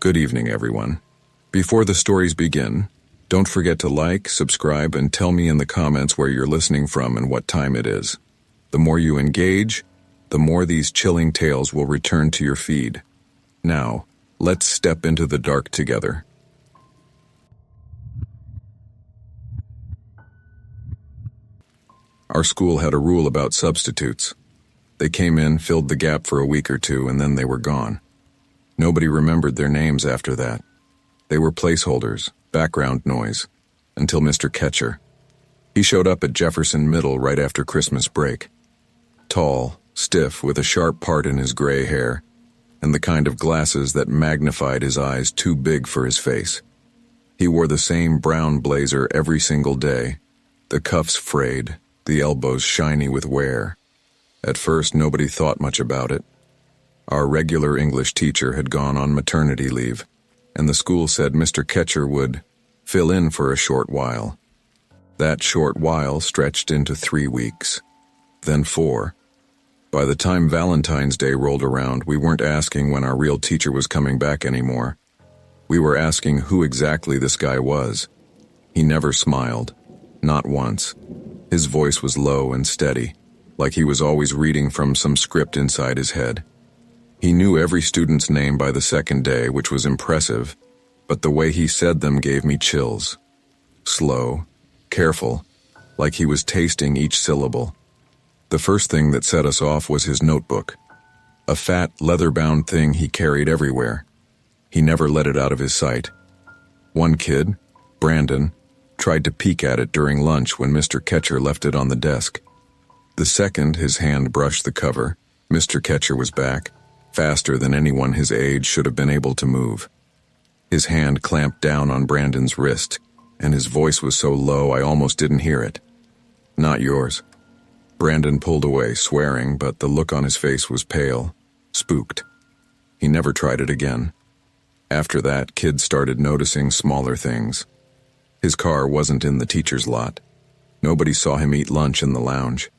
Good evening, everyone. Before the stories begin, don't forget to like, subscribe, and tell me in the comments where you're listening from and what time it is. The more you engage, the more these chilling tales will return to your feed. Now, let's step into the dark together. Our school had a rule about substitutes. They came in, filled the gap for a week or two, and then they were gone. Nobody remembered their names after that. They were placeholders, background noise, until Mr. Ketcher. He showed up at Jefferson Middle right after Christmas break. Tall, stiff, with a sharp part in his gray hair, and the kind of glasses that magnified his eyes too big for his face. He wore the same brown blazer every single day, the cuffs frayed, the elbows shiny with wear. At first, nobody thought much about it. Our regular English teacher had gone on maternity leave, and the school said Mr. Ketcher would fill in for a short while. That short while stretched into 3 weeks, then 4. By the time Valentine's Day rolled around, we weren't asking when our real teacher was coming back anymore. We were asking who exactly this guy was. He never smiled, not once. His voice was low and steady, like he was always reading from some script inside his head. He knew every student's name by the second day, which was impressive, but the way he said them gave me chills. Slow, careful, like he was tasting each syllable. The first thing that set us off was his notebook, a fat, leather-bound thing he carried everywhere. He never let it out of his sight. One kid, Brandon, tried to peek at it during lunch when Mr. Ketcher left it on the desk. The second his hand brushed the cover, Mr. Ketcher was back, faster than anyone his age should have been able to move. His hand clamped down on Brandon's wrist, and his voice was so low I almost didn't hear it. "Not yours." Brandon pulled away, swearing, but the look on his face was pale, spooked. He never tried it again. After that, kids started noticing smaller things. His car wasn't in the teacher's lot. Nobody saw him eat lunch in the lounge.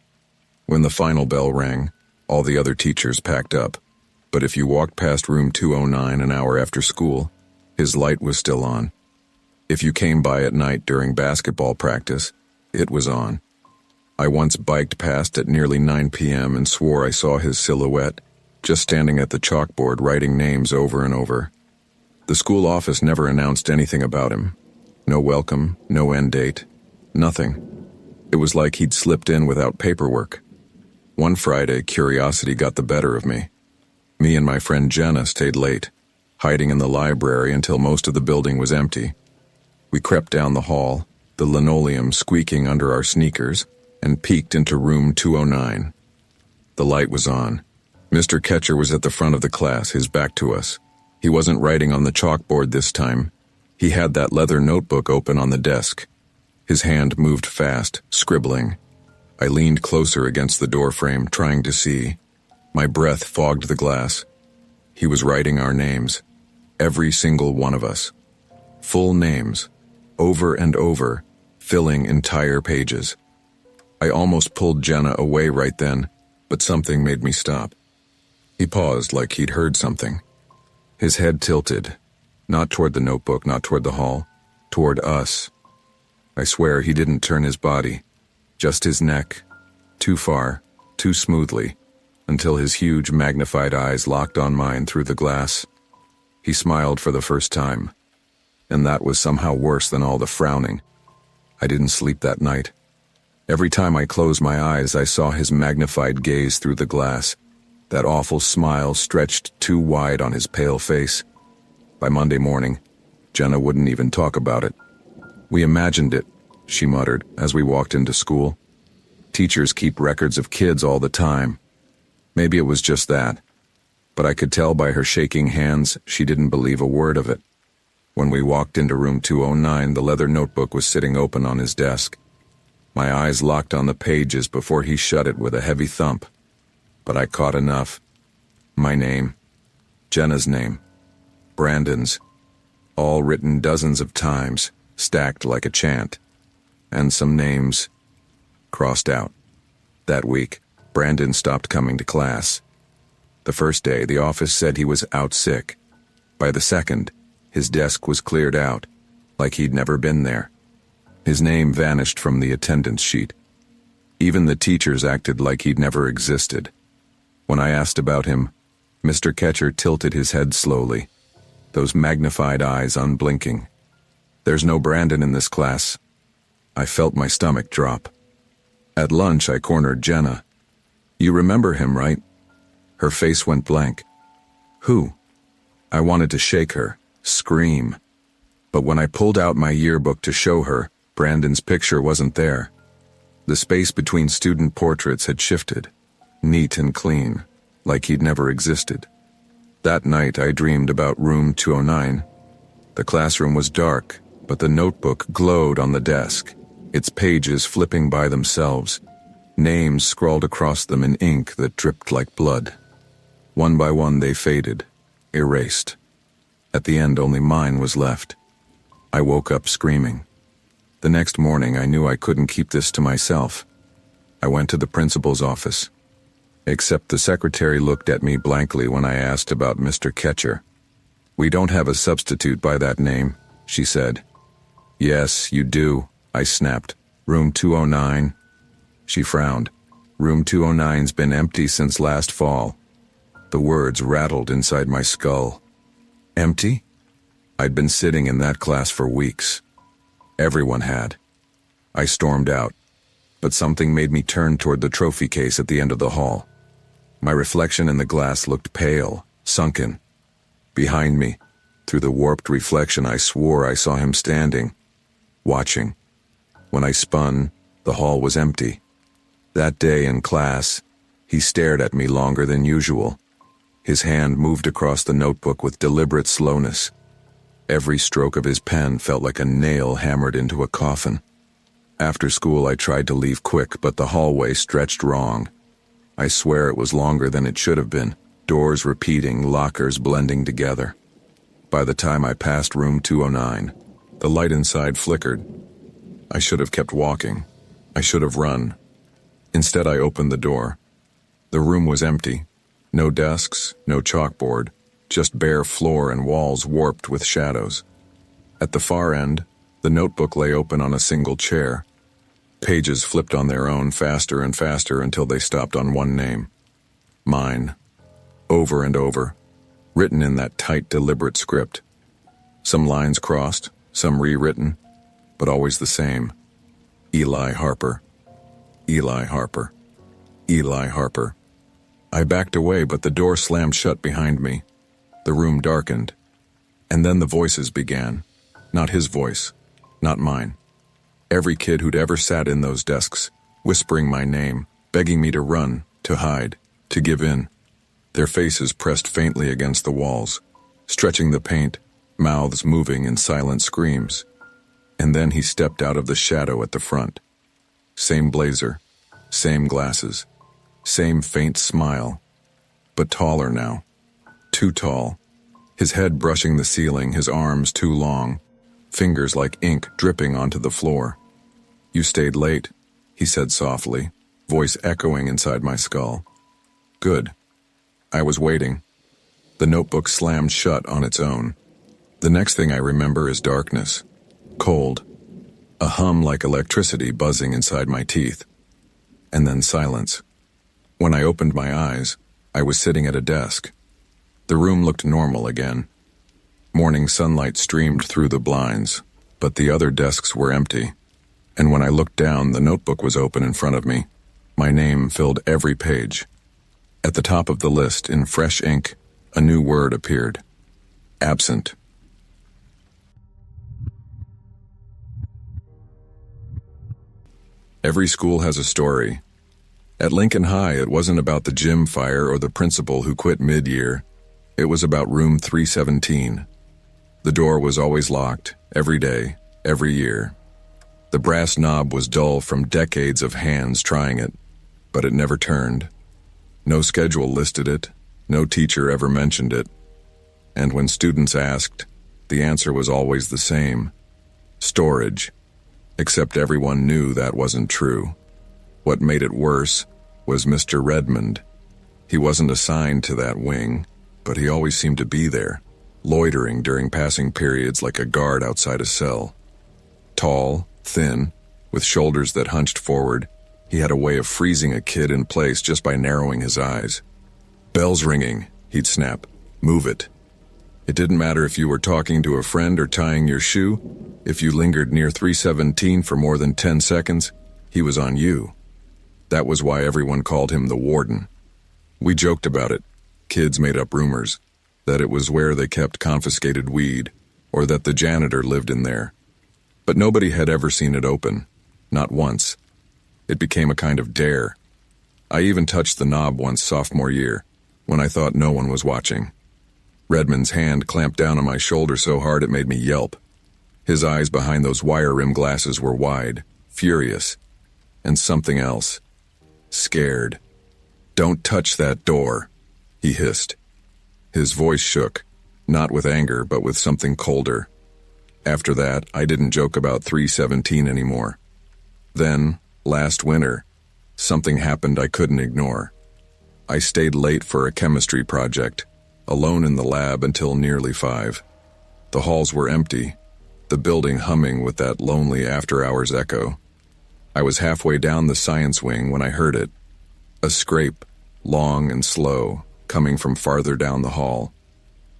When the final bell rang, all the other teachers packed up. But if you walked past room 209 an hour after school, his light was still on. If you came by at night during basketball practice, it was on. I once biked past at nearly 9 p.m. and swore I saw his silhouette, just standing at the chalkboard writing names over and over. The school office never announced anything about him. No welcome, no end date, nothing. It was like he'd slipped in without paperwork. One Friday, curiosity got the better of me. Me and my friend Jenna stayed late, hiding in the library until most of the building was empty. We crept down the hall, the linoleum squeaking under our sneakers, and peeked into room 209. The light was on. Mr. Ketcher was at the front of the class, his back to us. He wasn't writing on the chalkboard this time. He had that leather notebook open on the desk. His hand moved fast, scribbling. I leaned closer against the doorframe, trying to see. My breath fogged the glass. He was writing our names, every single one of us. Full names, over and over, filling entire pages. I almost pulled Jenna away right then, but something made me stop. He paused like he'd heard something. His head tilted, not toward the notebook, not toward the hall, toward us. I swear he didn't turn his body, just his neck, too far, too smoothly, until his huge magnified eyes locked on mine through the glass. He smiled for the first time, and that was somehow worse than all the frowning. I didn't sleep that night. Every time I closed my eyes, I saw his magnified gaze through the glass, that awful smile stretched too wide on his pale face. By Monday morning, Jenna wouldn't even talk about it. "We imagined it," she muttered as we walked into school. "Teachers keep records of kids all the time." Maybe it was just that, but I could tell by her shaking hands she didn't believe a word of it. When we walked into room 209, the leather notebook was sitting open on his desk. My eyes locked on the pages before he shut it with a heavy thump. But I caught enough. My name, Jenna's name, Brandon's, all written dozens of times, stacked like a chant, and some names crossed out. That week, Brandon stopped coming to class. The first day, the office said he was out sick. By the second, his desk was cleared out, like he'd never been there. His name vanished from the attendance sheet. Even the teachers acted like he'd never existed. When I asked about him, Mr. Ketcher tilted his head slowly, those magnified eyes unblinking. "There's no Brandon in this class." I felt my stomach drop. At lunch, I cornered Jenna. "You remember him, right?" Her face went blank. "Who?" I wanted to shake her, scream. But when I pulled out my yearbook to show her, Brandon's picture wasn't there. The space between student portraits had shifted, neat and clean, like he'd never existed. That night, I dreamed about room 209. The classroom was dark, but the notebook glowed on the desk, its pages flipping by themselves, names scrawled across them in ink that dripped like blood. One by one they faded, erased. At the end, only mine was left. I woke up screaming. The next morning, I knew I couldn't keep this to myself. I went to the principal's office. Except the secretary looked at me blankly when I asked about Mr. Ketcher. "We don't have a substitute by that name," she said. "Yes, you do," I snapped. "Room 209. She frowned. "Room 209's been empty since last fall." The words rattled inside my skull. Empty? I'd been sitting in that class for weeks. Everyone had. I stormed out, but something made me turn toward the trophy case at the end of the hall. My reflection in the glass looked pale, sunken. Behind me, through the warped reflection, I swore I saw him standing, watching. When I spun, the hall was empty. That day in class, he stared at me longer than usual. His hand moved across the notebook with deliberate slowness. Every stroke of his pen felt like a nail hammered into a coffin. After school, I tried to leave quick, but the hallway stretched wrong. I swear it was longer than it should have been, doors repeating, lockers blending together. By the time I passed room 209, the light inside flickered. I should have kept walking. I should have run. Instead, I opened the door. The room was empty. No desks, no chalkboard, just bare floor and walls warped with shadows. At the far end, the notebook lay open on a single chair. Pages flipped on their own faster and faster until they stopped on one name. Mine. Over and over. Written in that tight, deliberate script. Some lines crossed, some rewritten, but always the same. Eli Harper. Eli Harper. Eli Harper. I backed away, but the door slammed shut behind me. The room darkened. And then the voices began. Not his voice. Not mine. Every kid who'd ever sat in those desks, whispering my name, begging me to run, to hide, to give in. Their faces pressed faintly against the walls, stretching the paint, mouths moving in silent screams. And then he stepped out of the shadow at the front. Same blazer, same glasses, same faint smile, but taller now. Too tall. His head brushing the ceiling, his arms too long, fingers like ink dripping onto the floor. "You stayed late," he said softly, voice echoing inside my skull. "Good." I was waiting. The notebook slammed shut on its own. The next thing I remember is darkness. Cold. A hum like electricity buzzing inside my teeth. And then silence. When I opened my eyes, I was sitting at a desk. The room looked normal again. Morning sunlight streamed through the blinds, but the other desks were empty. And when I looked down, the notebook was open in front of me. My name filled every page. At the top of the list, in fresh ink, a new word appeared. Absent. Every school has a story. At Lincoln High, it wasn't about the gym fire or the principal who quit mid-year. It was about room 317. The door was always locked, every day, every year. The brass knob was dull from decades of hands trying it, but it never turned. No schedule listed it, no teacher ever mentioned it. And when students asked, the answer was always the same. Storage. Except everyone knew that wasn't true. What made it worse was Mr. Redmond. He wasn't assigned to that wing, but he always seemed to be there, loitering during passing periods like a guard outside a cell. Tall, thin, with shoulders that hunched forward, he had a way of freezing a kid in place just by narrowing his eyes. "Bell's ringing," he'd snap. "Move it." It didn't matter if you were talking to a friend or tying your shoe. If you lingered near 317 for more than 10 seconds, he was on you. That was why everyone called him the Warden. We joked about it. Kids made up rumors that it was where they kept confiscated weed, or that the janitor lived in there. But nobody had ever seen it open. Not once. It became a kind of dare. I even touched the knob once sophomore year, when I thought no one was watching. Redmond's hand clamped down on my shoulder so hard it made me yelp. His eyes behind those wire-rimmed glasses were wide, furious, and something else. Scared. "Don't touch that door," he hissed. His voice shook, not with anger, but with something colder. After that, I didn't joke about 317 anymore. Then, last winter, something happened I couldn't ignore. I stayed late for a chemistry project, alone in the lab until nearly 5. The halls were empty, the building humming with that lonely after-hours echo. I was halfway down the science wing when I heard it. A scrape, long and slow, coming from farther down the hall.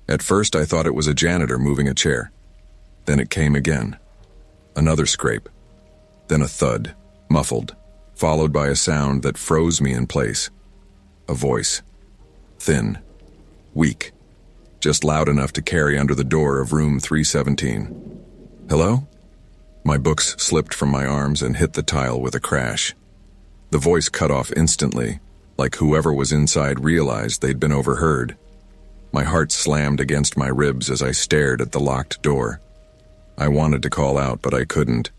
At first I thought it was a janitor moving a chair. Then it came again. Another scrape. Then a thud, muffled, followed by a sound that froze me in place. A voice. Thin. Weak. Just loud enough to carry under the door of room 317. "Hello?" My books slipped from my arms and hit the tile with a crash. The voice cut off instantly, like whoever was inside realized they'd been overheard. My heart slammed against my ribs as I stared at the locked door. I wanted to call out, but I couldn't.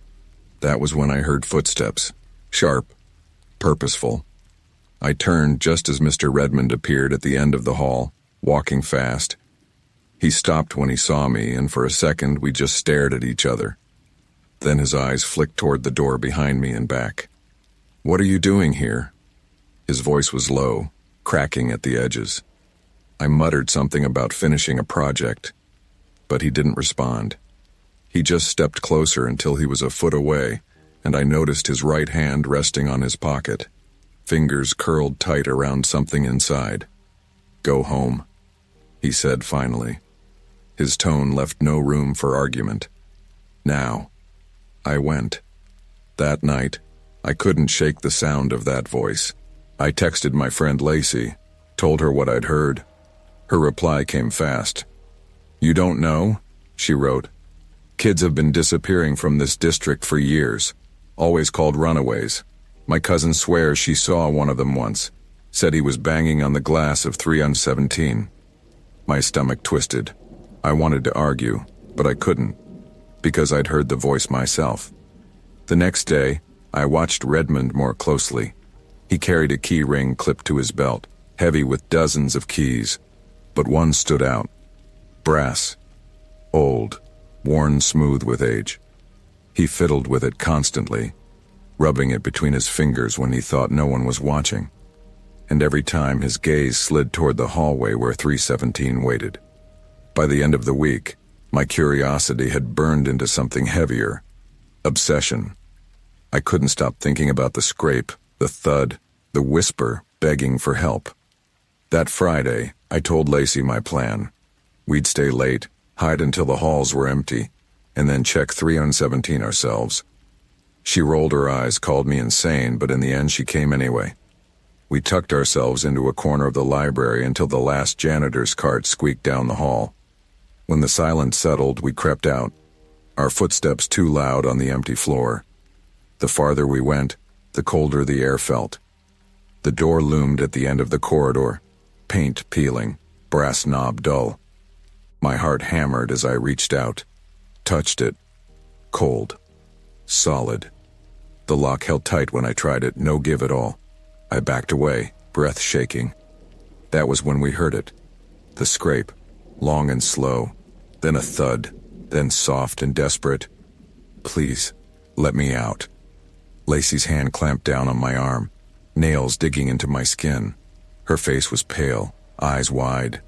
That was when I heard footsteps. Sharp. Purposeful. I turned just as Mr. Redmond appeared at the end of the hall, walking fast. He stopped when he saw me, and for a second we just stared at each other. Then his eyes flicked toward the door behind me and back. "What are you doing here?" His voice was low, cracking at the edges. I muttered something about finishing a project, but he didn't respond. He just stepped closer until he was a foot away, and I noticed his right hand resting on his pocket, fingers curled tight around something inside. "Go home," he said finally. His tone left no room for argument. Now. I went. That night, I couldn't shake the sound of that voice. I texted my friend Lacey, told her what I'd heard. Her reply came fast. "You don't know?" she wrote. "Kids have been disappearing from this district for years, always called runaways. My cousin swears she saw one of them once, said he was banging on the glass of 317. My stomach twisted. I wanted to argue, but I couldn't, because I'd heard the voice myself. The next day, I watched Redmond more closely. He carried a key ring clipped to his belt, heavy with dozens of keys, but one stood out. Brass. Old, worn smooth with age. He fiddled with it constantly, rubbing it between his fingers when he thought no one was watching. And every time his gaze slid toward the hallway where 317 waited. By the end of the week, my curiosity had burned into something heavier. Obsession. I couldn't stop thinking about the scrape, the thud, the whisper begging for help. That Friday, I told Lacey my plan. We'd stay late, hide until the halls were empty, and then check 317 ourselves. She rolled her eyes, called me insane, but in the end she came anyway. We tucked ourselves into a corner of the library until the last janitor's cart squeaked down the hall. When the silence settled, we crept out, our footsteps too loud on the empty floor. The farther we went, the colder the air felt. The door loomed at the end of the corridor, paint peeling, brass knob dull. My heart hammered as I reached out, touched it. Cold. Solid. The lock held tight when I tried it, no give at all. I backed away, breath shaking. That was when we heard it. The scrape, long and slow, then a thud, then soft and desperate. "Please, let me out." Lacey's hand clamped down on my arm, nails digging into my skin. Her face was pale, eyes wide.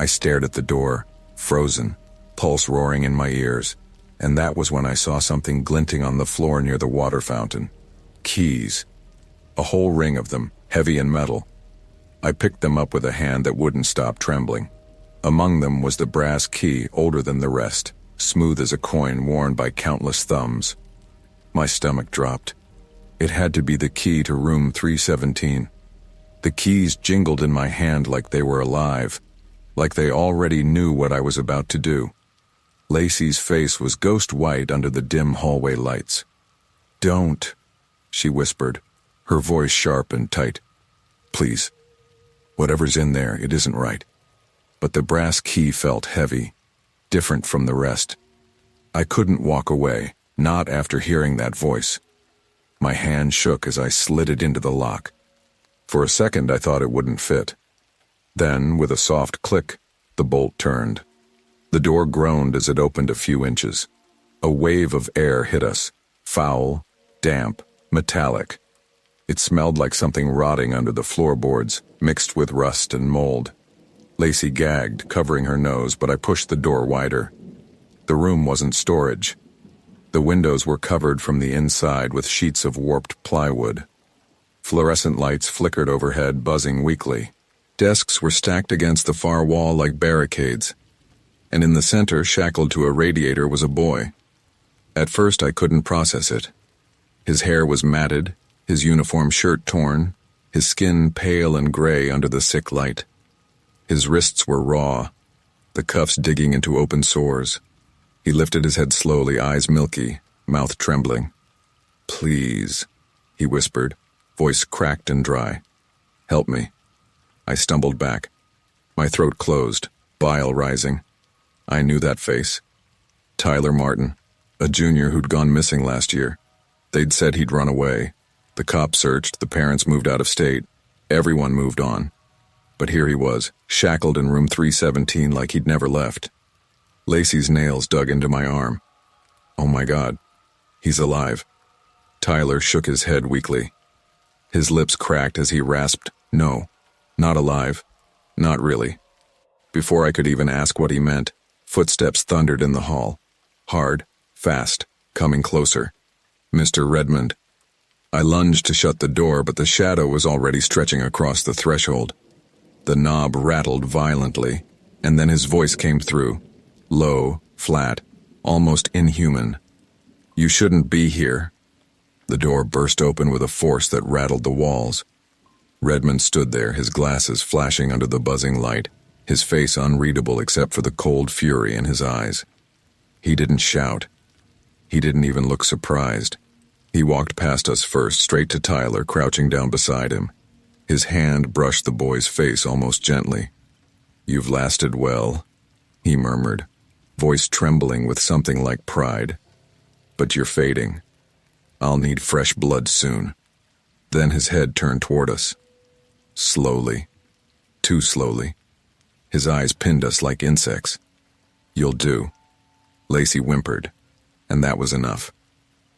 I stared at the door, frozen, pulse roaring in my ears, and that was when I saw something glinting on the floor near the water fountain. Keys. A whole ring of them, heavy and metal. I picked them up with a hand that wouldn't stop trembling. Among them was the brass key, older than the rest, smooth as a coin worn by countless thumbs. My stomach dropped. It had to be the key to room 317. The keys jingled in my hand like they were alive, like they already knew what I was about to do. Lacey's face was ghost white under the dim hallway lights. "Don't," she whispered, her voice sharp and tight. "Please. Whatever's in there, it isn't right." But the brass key felt heavy, different from the rest. I couldn't walk away, not after hearing that voice. My hand shook as I slid it into the lock. For a second, I thought it wouldn't fit. Then, with a soft click, the bolt turned. The door groaned as it opened a few inches. A wave of air hit us, foul, damp, metallic. It smelled like something rotting under the floorboards, mixed with rust and mold. Lacey gagged, covering her nose, but I pushed the door wider. The room wasn't storage. The windows were covered from the inside with sheets of warped plywood. Fluorescent lights flickered overhead, buzzing weakly. Desks were stacked against the far wall like barricades, and in the center, shackled to a radiator, was a boy. At first, I couldn't process it. His hair was matted, his uniform shirt torn, his skin pale and gray under the sick light. His wrists were raw, the cuffs digging into open sores. He lifted his head slowly, eyes milky, mouth trembling. "Please," he whispered, voice cracked and dry. "Help me." I stumbled back. My throat closed, bile rising. I knew that face. Tyler Martin, a junior who'd gone missing last year. They'd said he'd run away. The cops searched, the parents moved out of state. Everyone moved on. But here he was, shackled in room 317 like he'd never left. Lacey's nails dug into my arm. Oh my God, he's alive. Tyler shook his head weakly. His lips cracked as he rasped, "No, not alive. Not really." Before I could even ask what he meant, footsteps thundered in the hall. Hard, fast, coming closer. "Mr. Redmond." I lunged to shut the door, but the shadow was already stretching across the threshold. The knob rattled violently, and then his voice came through. Low, flat, almost inhuman. "You shouldn't be here." The door burst open with a force that rattled the walls. Redmond stood there, his glasses flashing under the buzzing light, his face unreadable except for the cold fury in his eyes. He didn't shout. He didn't even look surprised. He walked past us first, straight to Tyler, crouching down beside him. His hand brushed the boy's face almost gently. "You've lasted well," he murmured, voice trembling with something like pride. "But you're fading. I'll need fresh blood soon." Then his head turned toward us. Slowly. Too slowly. His eyes pinned us like insects. "You'll do." Lacey whimpered, and that was enough.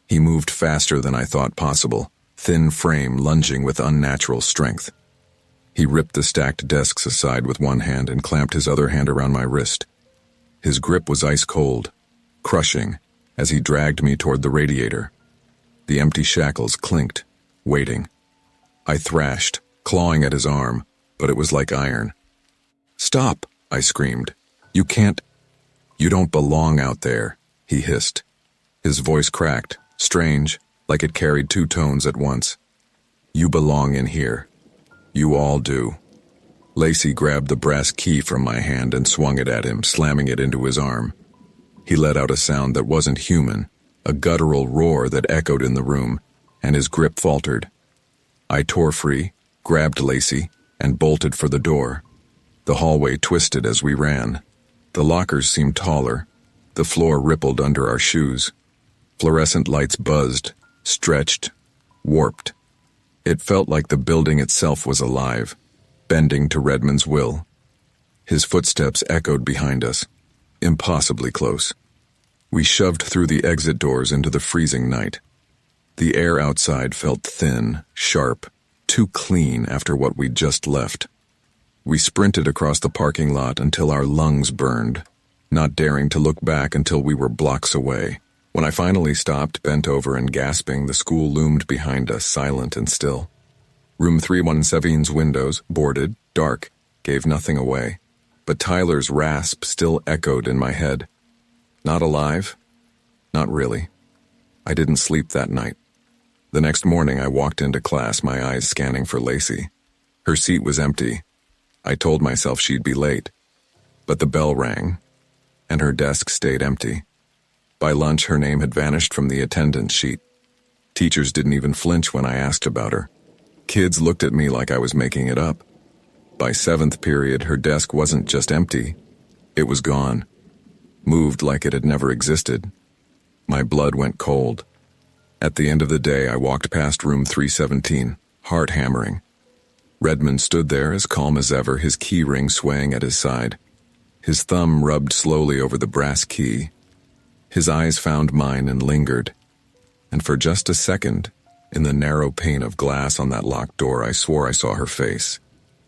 He moved faster than I thought possible, thin frame lunging with unnatural strength. He ripped the stacked desks aside with one hand and clamped his other hand around my wrist. His grip was ice cold, crushing, as he dragged me toward the radiator. The empty shackles clinked, waiting. I thrashed, clawing at his arm, but it was like iron. "Stop," I screamed. "You can't." "You don't belong out there," he hissed. His voice cracked, strange, like it carried two tones at once. "You belong in here. You all do." Lacey grabbed the brass key from my hand and swung it at him, slamming it into his arm. He let out a sound that wasn't human, a guttural roar that echoed in the room, and his grip faltered. I tore free, grabbed Lacey, and bolted for the door. The hallway twisted as we ran. The lockers seemed taller. The floor rippled under our shoes. Fluorescent lights buzzed, stretched, warped. It felt like the building itself was alive, bending to Redmond's will. His footsteps echoed behind us, impossibly close. We shoved through the exit doors into the freezing night. The air outside felt thin, sharp, too clean after what we'd just left. We sprinted across the parking lot until our lungs burned. not daring to look back until we were blocks away. When I finally stopped, bent over and gasping, the school loomed behind us, silent and still. Room 317's windows, boarded, dark, gave nothing away, but Tyler's rasp still echoed in my head. Not alive? Not really. I didn't sleep that night. The next morning I walked into class, my eyes scanning for Lacey. Her seat was empty. I told myself she'd be late. But the bell rang, and her desk stayed empty. By lunch, her name had vanished from the attendance sheet. Teachers didn't even flinch when I asked about her. Kids looked at me like I was making it up. By seventh period, her desk wasn't just empty. It was gone. Moved like it had never existed. My blood went cold. At the end of the day, I walked past room 317, heart hammering. Redmond stood there as calm as ever, his key ring swaying at his side. His thumb rubbed slowly over the brass key. His eyes found mine and lingered. And for just a second, in the narrow pane of glass on that locked door, I swore I saw her face.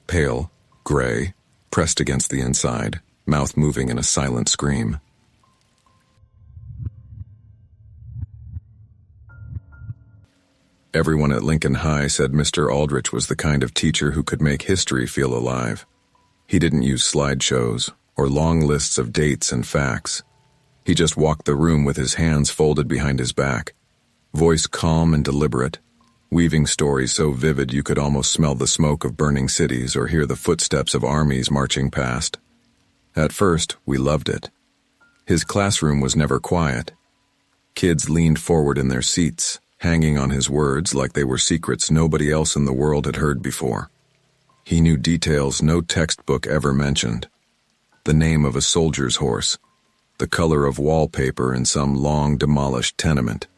Pale, gray, pressed against the inside, mouth moving in a silent scream. Everyone at Lincoln High said Mr. Aldrich was the kind of teacher who could make history feel alive. He didn't use slideshows or long lists of dates and facts. He just walked the room with his hands folded behind his back, voice calm and deliberate, weaving stories so vivid you could almost smell the smoke of burning cities or hear the footsteps of armies marching past. At first, we loved it. His classroom was never quiet. Kids leaned forward in their seats, hanging on his words like they were secrets nobody else in the world had heard before. He knew details no textbook ever mentioned. The name of a soldier's horse, the color of wallpaper in some long-demolished tenement,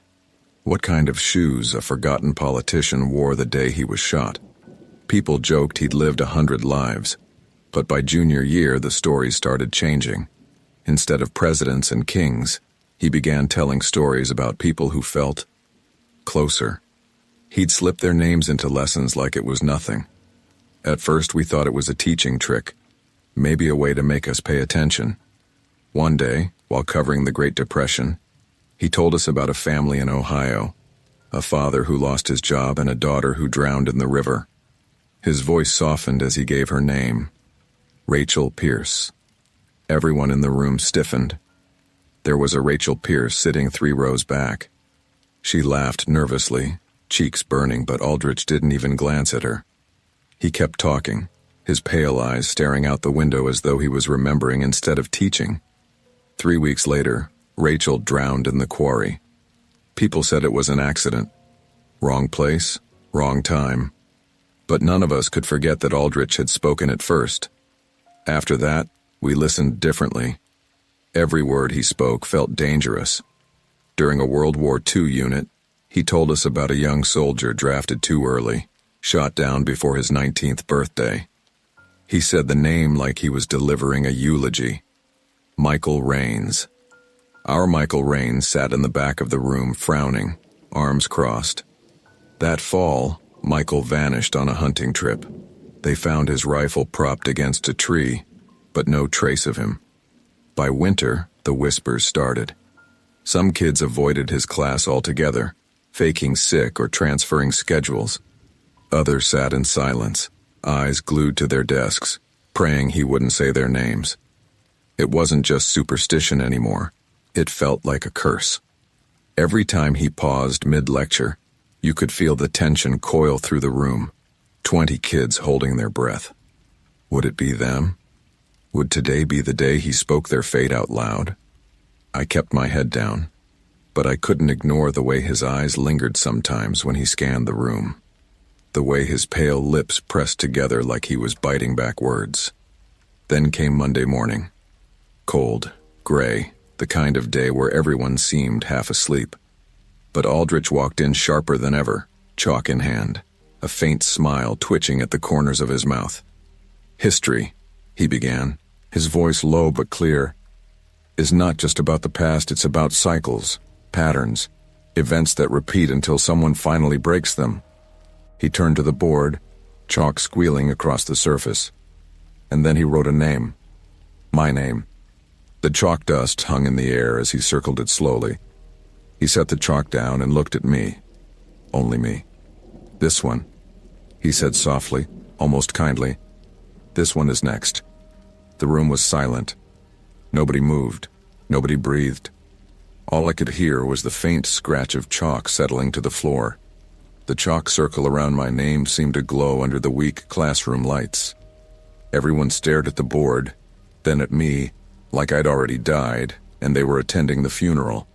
what kind of shoes a forgotten politician wore the day he was shot. People joked he'd lived 100 lives, but by junior year the stories started changing. Instead of presidents and kings, he began telling stories about people who felt closer. He'd slip their names into lessons like it was nothing. At first we thought it was a teaching trick, maybe a way to make us pay attention. One day, while covering the Great Depression, he told us about a family in Ohio, a father who lost his job and a daughter who drowned in the river. His voice softened as he gave her name, Rachel Pierce. Everyone in the room stiffened. There was a Rachel Pierce sitting 3 rows back. She laughed nervously, cheeks burning, but Aldrich didn't even glance at her. He kept talking, his pale eyes staring out the window as though he was remembering instead of teaching. 3 weeks later, Rachel drowned in the quarry. People said it was an accident. Wrong place, wrong time. But none of us could forget that Aldrich had spoken it first. After that, we listened differently. Every word he spoke felt dangerous. During a World War II unit, he told us about a young soldier drafted too early, shot down before his 19th birthday. He said the name like he was delivering a eulogy. Michael Raines. Our Michael Raines sat in the back of the room frowning, arms crossed. That fall, Michael vanished on a hunting trip. They found his rifle propped against a tree, but no trace of him. By winter, the whispers started. Some kids avoided his class altogether, faking sick or transferring schedules. Others sat in silence, eyes glued to their desks, praying he wouldn't say their names. It wasn't just superstition anymore. It felt like a curse. Every time he paused mid-lecture, you could feel the tension coil through the room. 20 kids holding their breath. Would it be them? Would today be the day he spoke their fate out loud? I kept my head down, but I couldn't ignore the way his eyes lingered sometimes when he scanned the room. The way his pale lips pressed together like he was biting back words. Then came Monday morning. Cold, gray, the kind of day where everyone seemed half asleep. But Aldrich walked in sharper than ever, chalk in hand, a faint smile twitching at the corners of his mouth. History, he began, his voice low but clear, is not just about the past, it's about cycles, patterns, events that repeat until someone finally breaks them. He turned to the board, chalk squealing across the surface. And then he wrote a name. My name. The chalk dust hung in the air as he circled it slowly. He set the chalk down and looked at me. Only me. "This one," he said softly, almost kindly. "This one is next." The room was silent. Nobody moved. Nobody breathed. All I could hear was the faint scratch of chalk settling to the floor. The chalk circle around my name seemed to glow under the weak classroom lights. Everyone stared at the board, then at me, like I'd already died, and they were attending the funeral.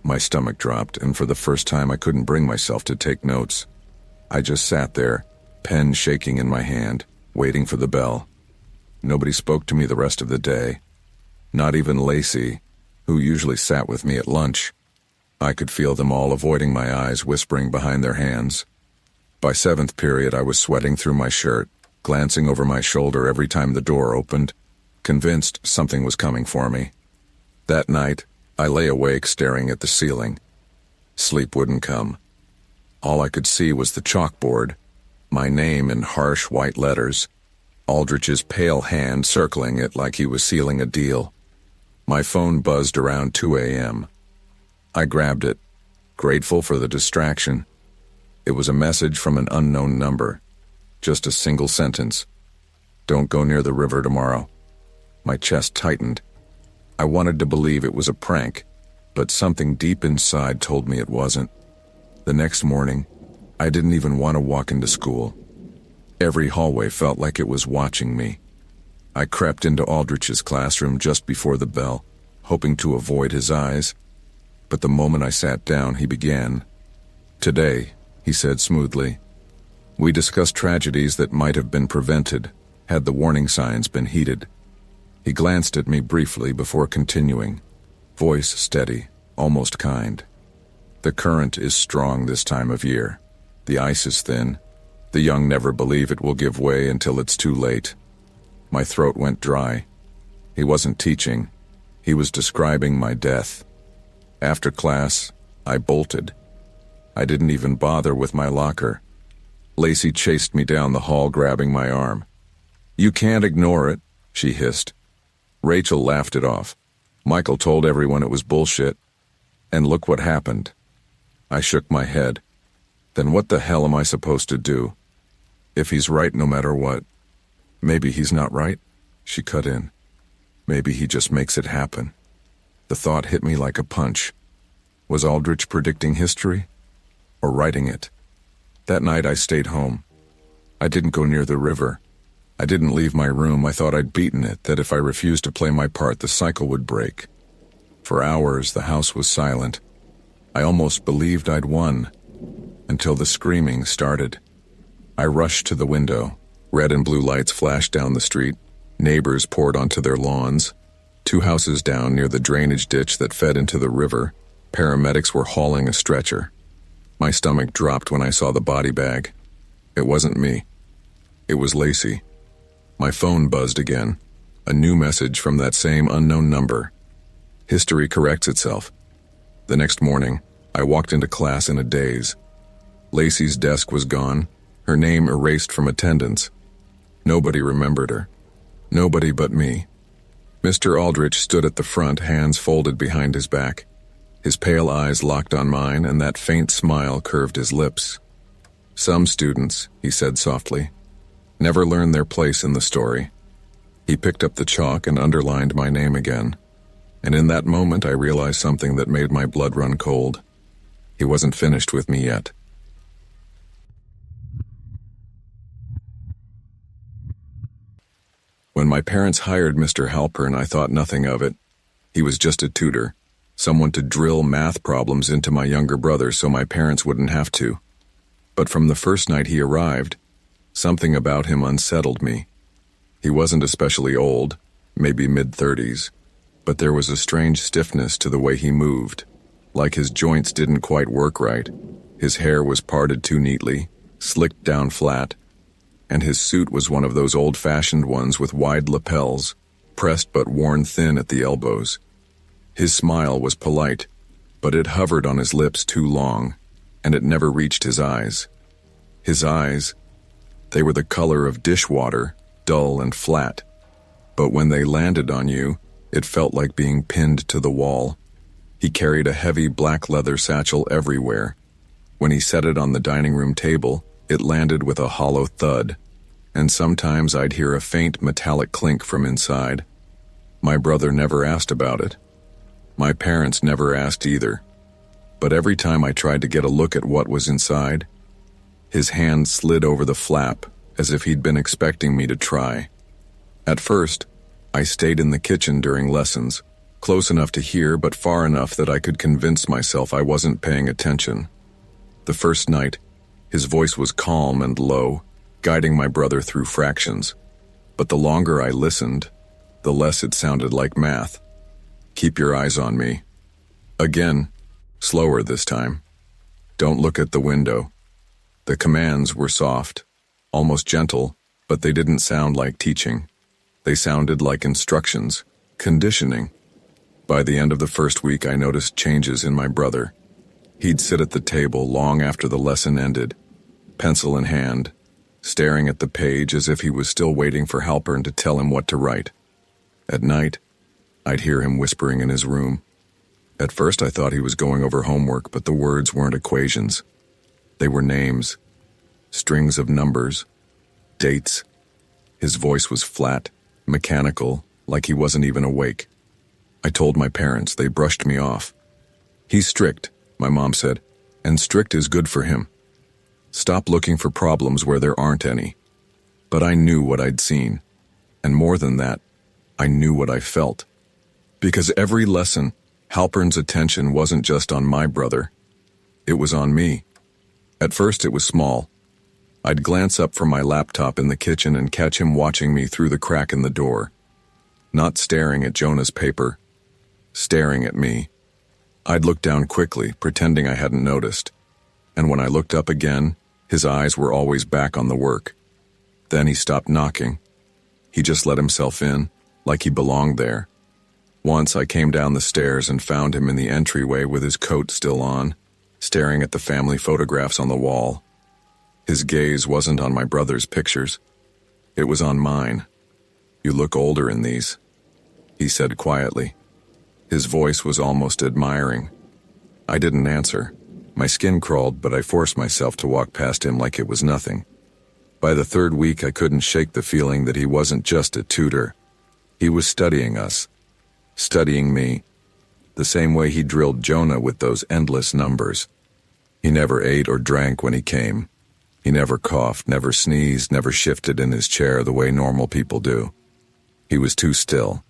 My stomach dropped, and for the first time I couldn't bring myself to take notes. I just sat there, pen shaking in my hand, waiting for the bell. Nobody spoke to me the rest of the day. Not even Lacey, who usually sat with me at lunch. I could feel them all avoiding my eyes, whispering behind their hands. By seventh period, I was sweating through my shirt, glancing over my shoulder every time the door opened, convinced something was coming for me. That night, I lay awake staring at the ceiling. Sleep wouldn't come. All I could see was the chalkboard, my name in harsh white letters, Aldrich's pale hand circling it like he was sealing a deal. My phone buzzed around 2 a.m. I grabbed it, grateful for the distraction. It was a message from an unknown number. Just a single sentence. "Don't go near the river tomorrow." My chest tightened. I wanted to believe it was a prank, but something deep inside told me it wasn't. The next morning, I didn't even want to walk into school. Every hallway felt like it was watching me. I crept into Aldrich's classroom just before the bell, hoping to avoid his eyes. But the moment I sat down, he began. "Today," he said smoothly, "we discussed tragedies that might have been prevented had the warning signs been heeded." He glanced at me briefly before continuing, voice steady, almost kind. "The current is strong this time of year. The ice is thin. The young never believe it will give way until it's too late." My throat went dry. He wasn't teaching. He was describing my death. After class, I bolted. I didn't even bother with my locker. Lacey chased me down the hall, grabbing my arm. "You can't ignore it," she hissed. Rachel laughed it off. Michael told everyone it was bullshit. And look what happened. I shook my head. Then what the hell am I supposed to do? If he's right no matter what. Maybe he's not right, she cut in. Maybe he just makes it happen. The thought hit me like a punch. Was Aldrich predicting history? Or writing it? That night I stayed home. I didn't go near the river. I didn't leave my room. I thought I'd beaten it, that if I refused to play my part, the cycle would break. For hours, the house was silent. I almost believed I'd won, until the screaming started. I rushed to the window. Red and blue lights flashed down the street. Neighbors poured onto their lawns. 2 houses down, near the drainage ditch that fed into the river, paramedics were hauling a stretcher. My stomach dropped when I saw the body bag. It wasn't me. It was Lacey. My phone buzzed again. A new message from that same unknown number. History corrects itself. The next morning, I walked into class in a daze. Lacey's desk was gone, her name erased from attendance. Nobody remembered her. Nobody but me. Mr. Aldrich stood at the front, hands folded behind his back. His pale eyes locked on mine, and that faint smile curved his lips. "Some students," he said softly, "never learn their place in the story." He picked up the chalk and underlined my name again. And in that moment I realized something that made my blood run cold. He wasn't finished with me yet. When my parents hired Mr. Halpern, I thought nothing of it. He was just a tutor, someone to drill math problems into my younger brother so my parents wouldn't have to. But from the first night he arrived, something about him unsettled me. He wasn't especially old, maybe mid-30s, but there was a strange stiffness to the way he moved, like his joints didn't quite work right. His hair was parted too neatly, slicked down flat, and his suit was one of those old-fashioned ones with wide lapels, pressed but worn thin at the elbows. His smile was polite, but it hovered on his lips too long, and it never reached his eyes. His eyes, they were the color of dishwater, dull and flat. But when they landed on you, It felt like being pinned to the wall. He carried a heavy black leather satchel everywhere. When he set it on the dining room table, it landed with a hollow thud, and sometimes I'd hear a faint metallic clink from inside. My brother never asked about it. My parents never asked either. But every time I tried to get a look at what was inside, his hand slid over the flap as if he'd been expecting me to try. At first, I stayed in the kitchen during lessons, close enough to hear but far enough that I could convince myself I wasn't paying attention. The first night, his voice was calm and low, guiding my brother through fractions. But the longer I listened, the less it sounded like math. Keep your eyes on me. Again, slower this time. Don't look at the window. The commands were soft, almost gentle, but they didn't sound like teaching. They sounded like instructions, conditioning. By the end of the first week, I noticed changes in my brother. He'd sit at the table long after the lesson ended, pencil in hand, staring at the page as if he was still waiting for Halpern to tell him what to write. At night, I'd hear him whispering in his room. At first I thought he was going over homework, but the words weren't equations. They were names, strings of numbers, dates. His voice was flat, mechanical, like he wasn't even awake. I told my parents. They brushed me off. He's strict, my mom said, and strict is good for him. Stop looking for problems where there aren't any. But I knew what I'd seen. And more than that, I knew what I felt. Because every lesson, Halpern's attention wasn't just on my brother. It was on me. At first it was small. I'd glance up from my laptop in the kitchen and catch him watching me through the crack in the door. Not staring at Jonah's paper. Staring at me. I'd look down quickly, pretending I hadn't noticed. And when I looked up again, his eyes were always back on the work. Then he stopped knocking. He just let himself in, like he belonged there. Once I came down the stairs and found him in the entryway with his coat still on, staring at the family photographs on the wall. His gaze wasn't on my brother's pictures. It was on mine. "You look older in these," he said quietly. His voice was almost admiring. I didn't answer. My skin crawled, but I forced myself to walk past him like it was nothing. By the third week, I couldn't shake the feeling that he wasn't just a tutor. He was studying us. Studying me. The same way he drilled Jonah with those endless numbers. He never ate or drank when he came. He never coughed, never sneezed, never shifted in his chair the way normal people do. He was too still.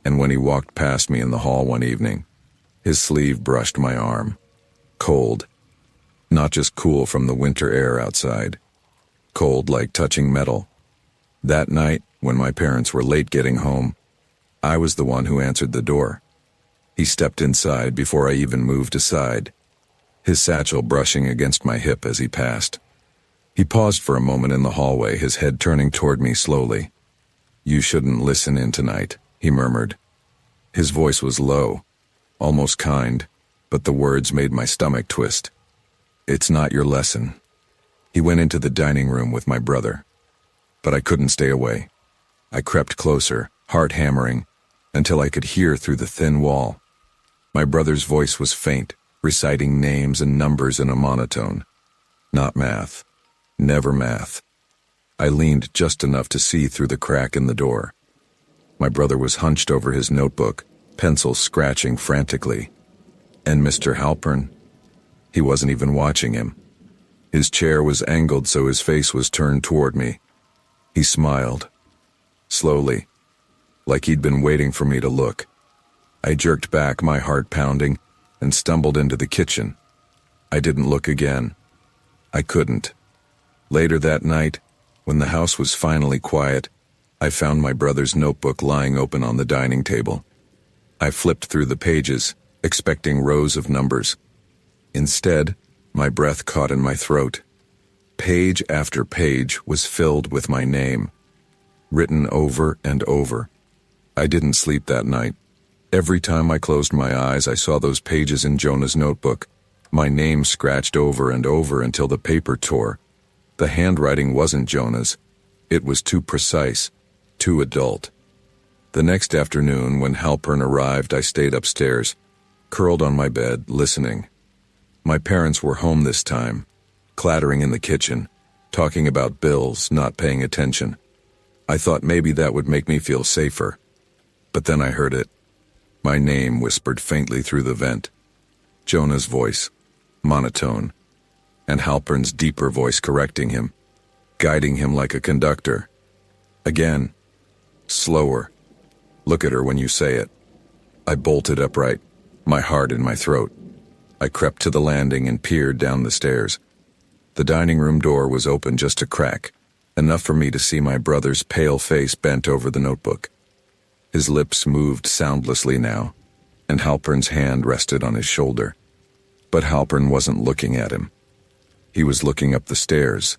And when he walked past me in the hall one evening, his sleeve brushed my arm. Cold. Not just cool from the winter air outside. Cold like touching metal. That night, when my parents were late getting home, I was the one who answered the door. He stepped inside before I even moved aside, his satchel brushing against my hip as he passed. He paused for a moment in the hallway, his head turning toward me slowly. "You shouldn't listen in tonight," he murmured. His voice was low, almost kind, but the words made my stomach twist. "It's not your lesson." He went into the dining room with my brother. But I couldn't stay away. I crept closer, heart hammering, until I could hear through the thin wall. My brother's voice was faint, reciting names and numbers in a monotone. Not math. Never math. I leaned just enough to see through the crack in the door. My brother was hunched over his notebook, pencils scratching frantically. And Mr. Halpern? He wasn't even watching him. His chair was angled so his face was turned toward me. He smiled. Slowly, like he'd been waiting for me to look. I jerked back, my heart pounding, and stumbled into the kitchen. I didn't look again. I couldn't. Later that night, when the house was finally quiet, I found my brother's notebook lying open on the dining table. I flipped through the pages, expecting rows of numbers. Instead, my breath caught in my throat. Page after page was filled with my name, written over and over. I didn't sleep that night. Every time I closed my eyes, I saw those pages in Jonah's notebook, my name scratched over and over until the paper tore. The handwriting wasn't Jonah's. It was too precise, too adult. The next afternoon, when Halpern arrived, I stayed upstairs, curled on my bed, listening. My parents were home this time, clattering in the kitchen, talking about bills, not paying attention. I thought maybe that would make me feel safer. But then I heard it. My name whispered faintly through the vent. Jonah's voice, monotone, and Halpern's deeper voice correcting him, guiding him like a conductor. Again, slower. Look at her when you say it. I bolted upright, my heart in my throat. I crept to the landing and peered down the stairs. The dining room door was open just a crack, enough for me to see my brother's pale face bent over the notebook. His lips moved soundlessly now, and Halpern's hand rested on his shoulder. But Halpern wasn't looking at him. He was looking up the stairs,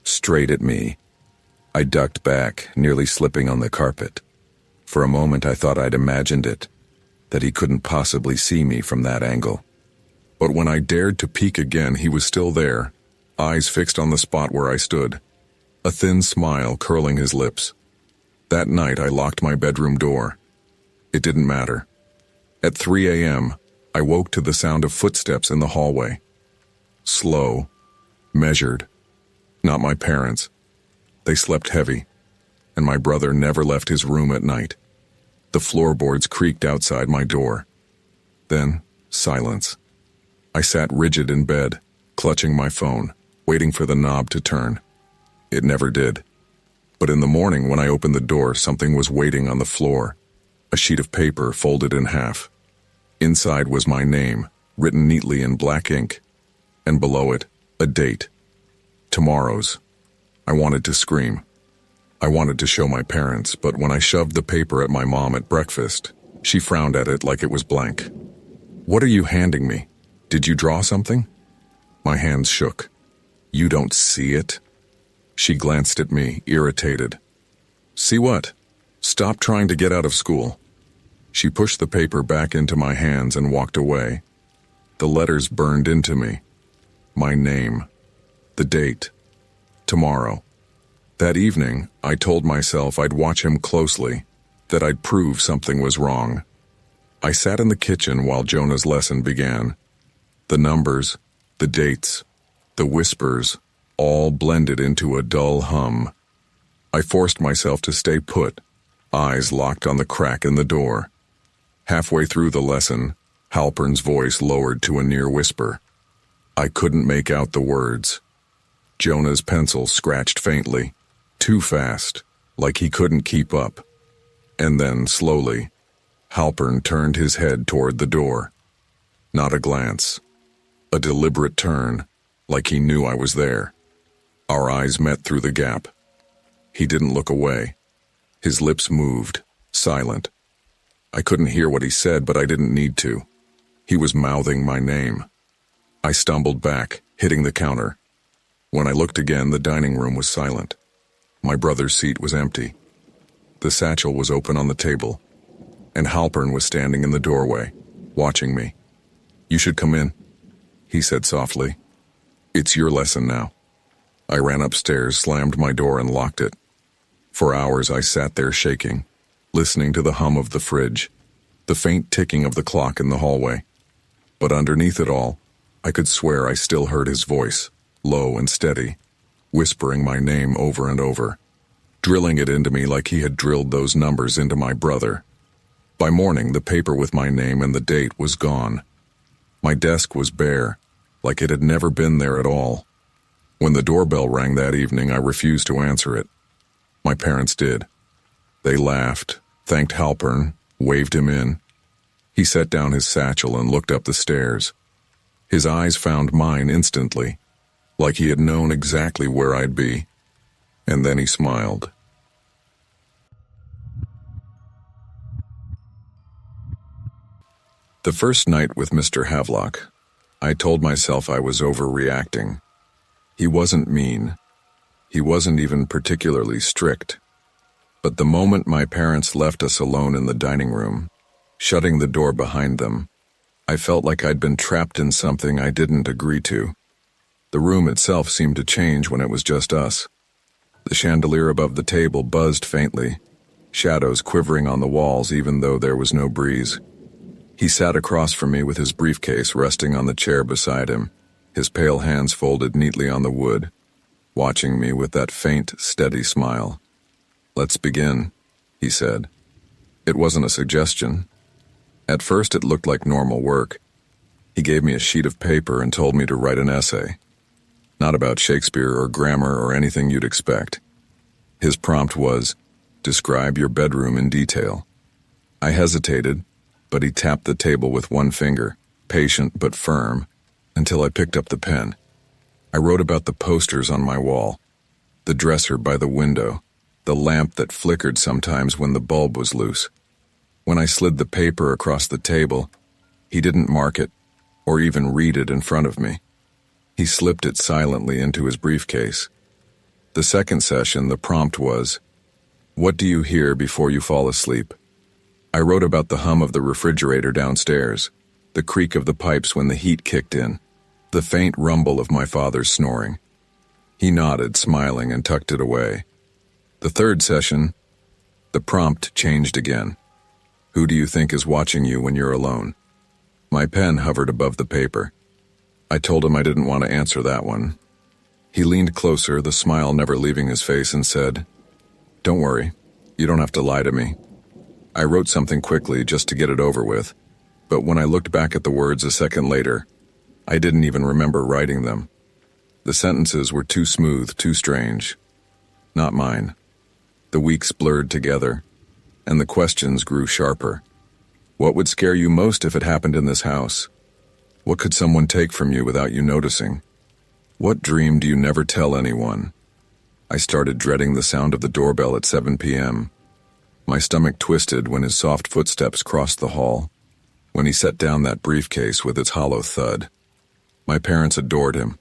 straight at me. I ducked back, nearly slipping on the carpet. For a moment I thought I'd imagined it, that he couldn't possibly see me from that angle. But when I dared to peek again, he was still there, eyes fixed on the spot where I stood, a thin smile curling his lips. That night I locked my bedroom door. It didn't matter. At 3 a.m., I woke to the sound of footsteps in the hallway. Slow, measured. Not my parents. They slept heavy, and my brother never left his room at night. The floorboards creaked outside my door. Then, silence. I sat rigid in bed, clutching my phone, waiting for the knob to turn. It never did. But in the morning, when I opened the door, something was waiting on the floor. A sheet of paper folded in half. Inside was my name, written neatly in black ink, and below it, a date. Tomorrow's. I wanted to scream. I wanted to show my parents, but when I shoved the paper at my mom at breakfast, she frowned at it like it was blank. "What are you handing me? Did you draw something?" My hands shook. "You don't see it?" She glanced at me, irritated. "See what? Stop trying to get out of school." She pushed the paper back into my hands and walked away. The letters burned into me. My name. The date. Tomorrow. That evening, I told myself I'd watch him closely, that I'd prove something was wrong. I sat in the kitchen while Jonah's lesson began. The numbers, the dates, the whispers, all blended into a dull hum. I forced myself to stay put, eyes locked on the crack in the door. Halfway through the lesson, Halpern's voice lowered to a near whisper. I couldn't make out the words. Jonah's pencil scratched faintly, too fast, like he couldn't keep up. And then, slowly, Halpern turned his head toward the door. Not a glance. A deliberate turn, like he knew I was there. Our eyes met through the gap. He didn't look away. His lips moved, silent. I couldn't hear what he said, but I didn't need to. He was mouthing my name. I stumbled back, hitting the counter. When I looked again, the dining room was silent. My brother's seat was empty. The satchel was open on the table, and Halpern was standing in the doorway, watching me. "You should come in," he said softly. "It's your lesson now." I ran upstairs, slammed my door, and locked it. For hours I sat there shaking, listening to the hum of the fridge, the faint ticking of the clock in the hallway. But underneath it all, I could swear I still heard his voice, low and steady, whispering my name over and over, drilling it into me like he had drilled those numbers into my brother. By morning, the paper with my name and the date was gone. My desk was bare, like it had never been there at all. When the doorbell rang that evening, I refused to answer it. My parents did. They laughed, thanked Halpern, waved him in. He set down his satchel and looked up the stairs. His eyes found mine instantly, like he had known exactly where I'd be. And then he smiled. The first night with Mr. Havelock, I told myself I was overreacting. He wasn't mean. He wasn't even particularly strict. But the moment my parents left us alone in the dining room, shutting the door behind them, I felt like I'd been trapped in something I didn't agree to. The room itself seemed to change when it was just us. The chandelier above the table buzzed faintly, shadows quivering on the walls even though there was no breeze. He sat across from me with his briefcase resting on the chair beside him, his pale hands folded neatly on the wood, watching me with that faint, steady smile. "Let's begin," he said. It wasn't a suggestion. At first it looked like normal work. He gave me a sheet of paper and told me to write an essay. Not about Shakespeare or grammar or anything you'd expect. His prompt was, "Describe your bedroom in detail." I hesitated, but he tapped the table with one finger, patient but firm, until I picked up the pen. I wrote about the posters on my wall, the dresser by the window, the lamp that flickered sometimes when the bulb was loose. When I slid the paper across the table, he didn't mark it, or even read it in front of me. He slipped it silently into his briefcase. The second session, the prompt was, "What do you hear before you fall asleep?" I wrote about the hum of the refrigerator downstairs, the creak of the pipes when the heat kicked in, the faint rumble of my father's snoring. He nodded, smiling, and tucked it away. The third session, the prompt changed again. "Who do you think is watching you when you're alone?" My pen hovered above the paper. I told him I didn't want to answer that one. He leaned closer, the smile never leaving his face, and said, "Don't worry, you don't have to lie to me." I wrote something quickly just to get it over with, but when I looked back at the words a second later, I didn't even remember writing them. The sentences were too smooth, too strange. Not mine. The weeks blurred together, and the questions grew sharper. What would scare you most if it happened in this house? What could someone take from you without you noticing? What dream do you never tell anyone? I started dreading the sound of the doorbell at 7 p.m. My stomach twisted when his soft footsteps crossed the hall, when he set down that briefcase with its hollow thud. My parents adored him.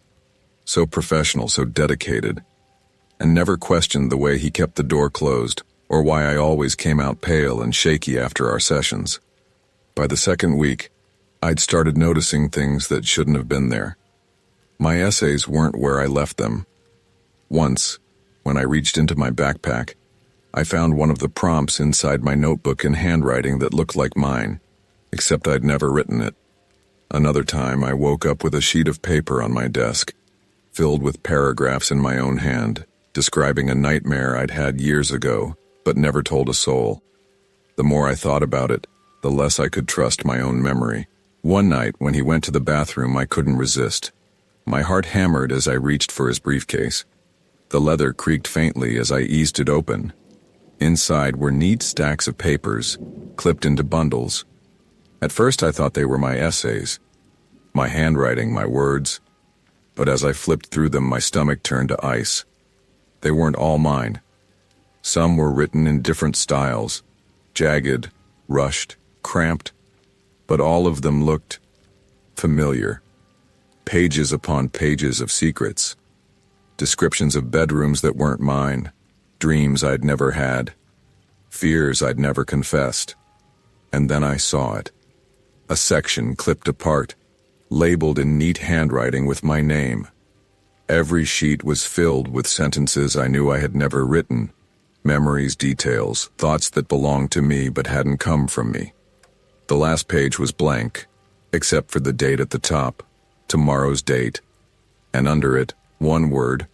So professional, so dedicated, and never questioned the way he kept the door closed or why I always came out pale and shaky after our sessions. By the second week, I'd started noticing things that shouldn't have been there. My essays weren't where I left them. Once, when I reached into my backpack, I found one of the prompts inside my notebook in handwriting that looked like mine, except I'd never written it. Another time, I woke up with a sheet of paper on my desk, filled with paragraphs in my own hand, describing a nightmare I'd had years ago, but never told a soul. The more I thought about it, the less I could trust my own memory. One night, when he went to the bathroom, I couldn't resist. My heart hammered as I reached for his briefcase. The leather creaked faintly as I eased it open. Inside were neat stacks of papers, clipped into bundles. At first I thought they were my essays, my handwriting, my words. But as I flipped through them, my stomach turned to ice. They weren't all mine. Some were written in different styles, jagged, rushed, cramped, but all of them looked familiar. Pages upon pages of secrets, descriptions of bedrooms that weren't mine, dreams I'd never had, fears I'd never confessed. And then I saw it. A section clipped apart, labeled in neat handwriting with my name. Every sheet was filled with sentences I knew I had never written, memories, details, thoughts that belonged to me but hadn't come from me. The last page was blank, except for the date at the top, tomorrow's date, and under it, one word,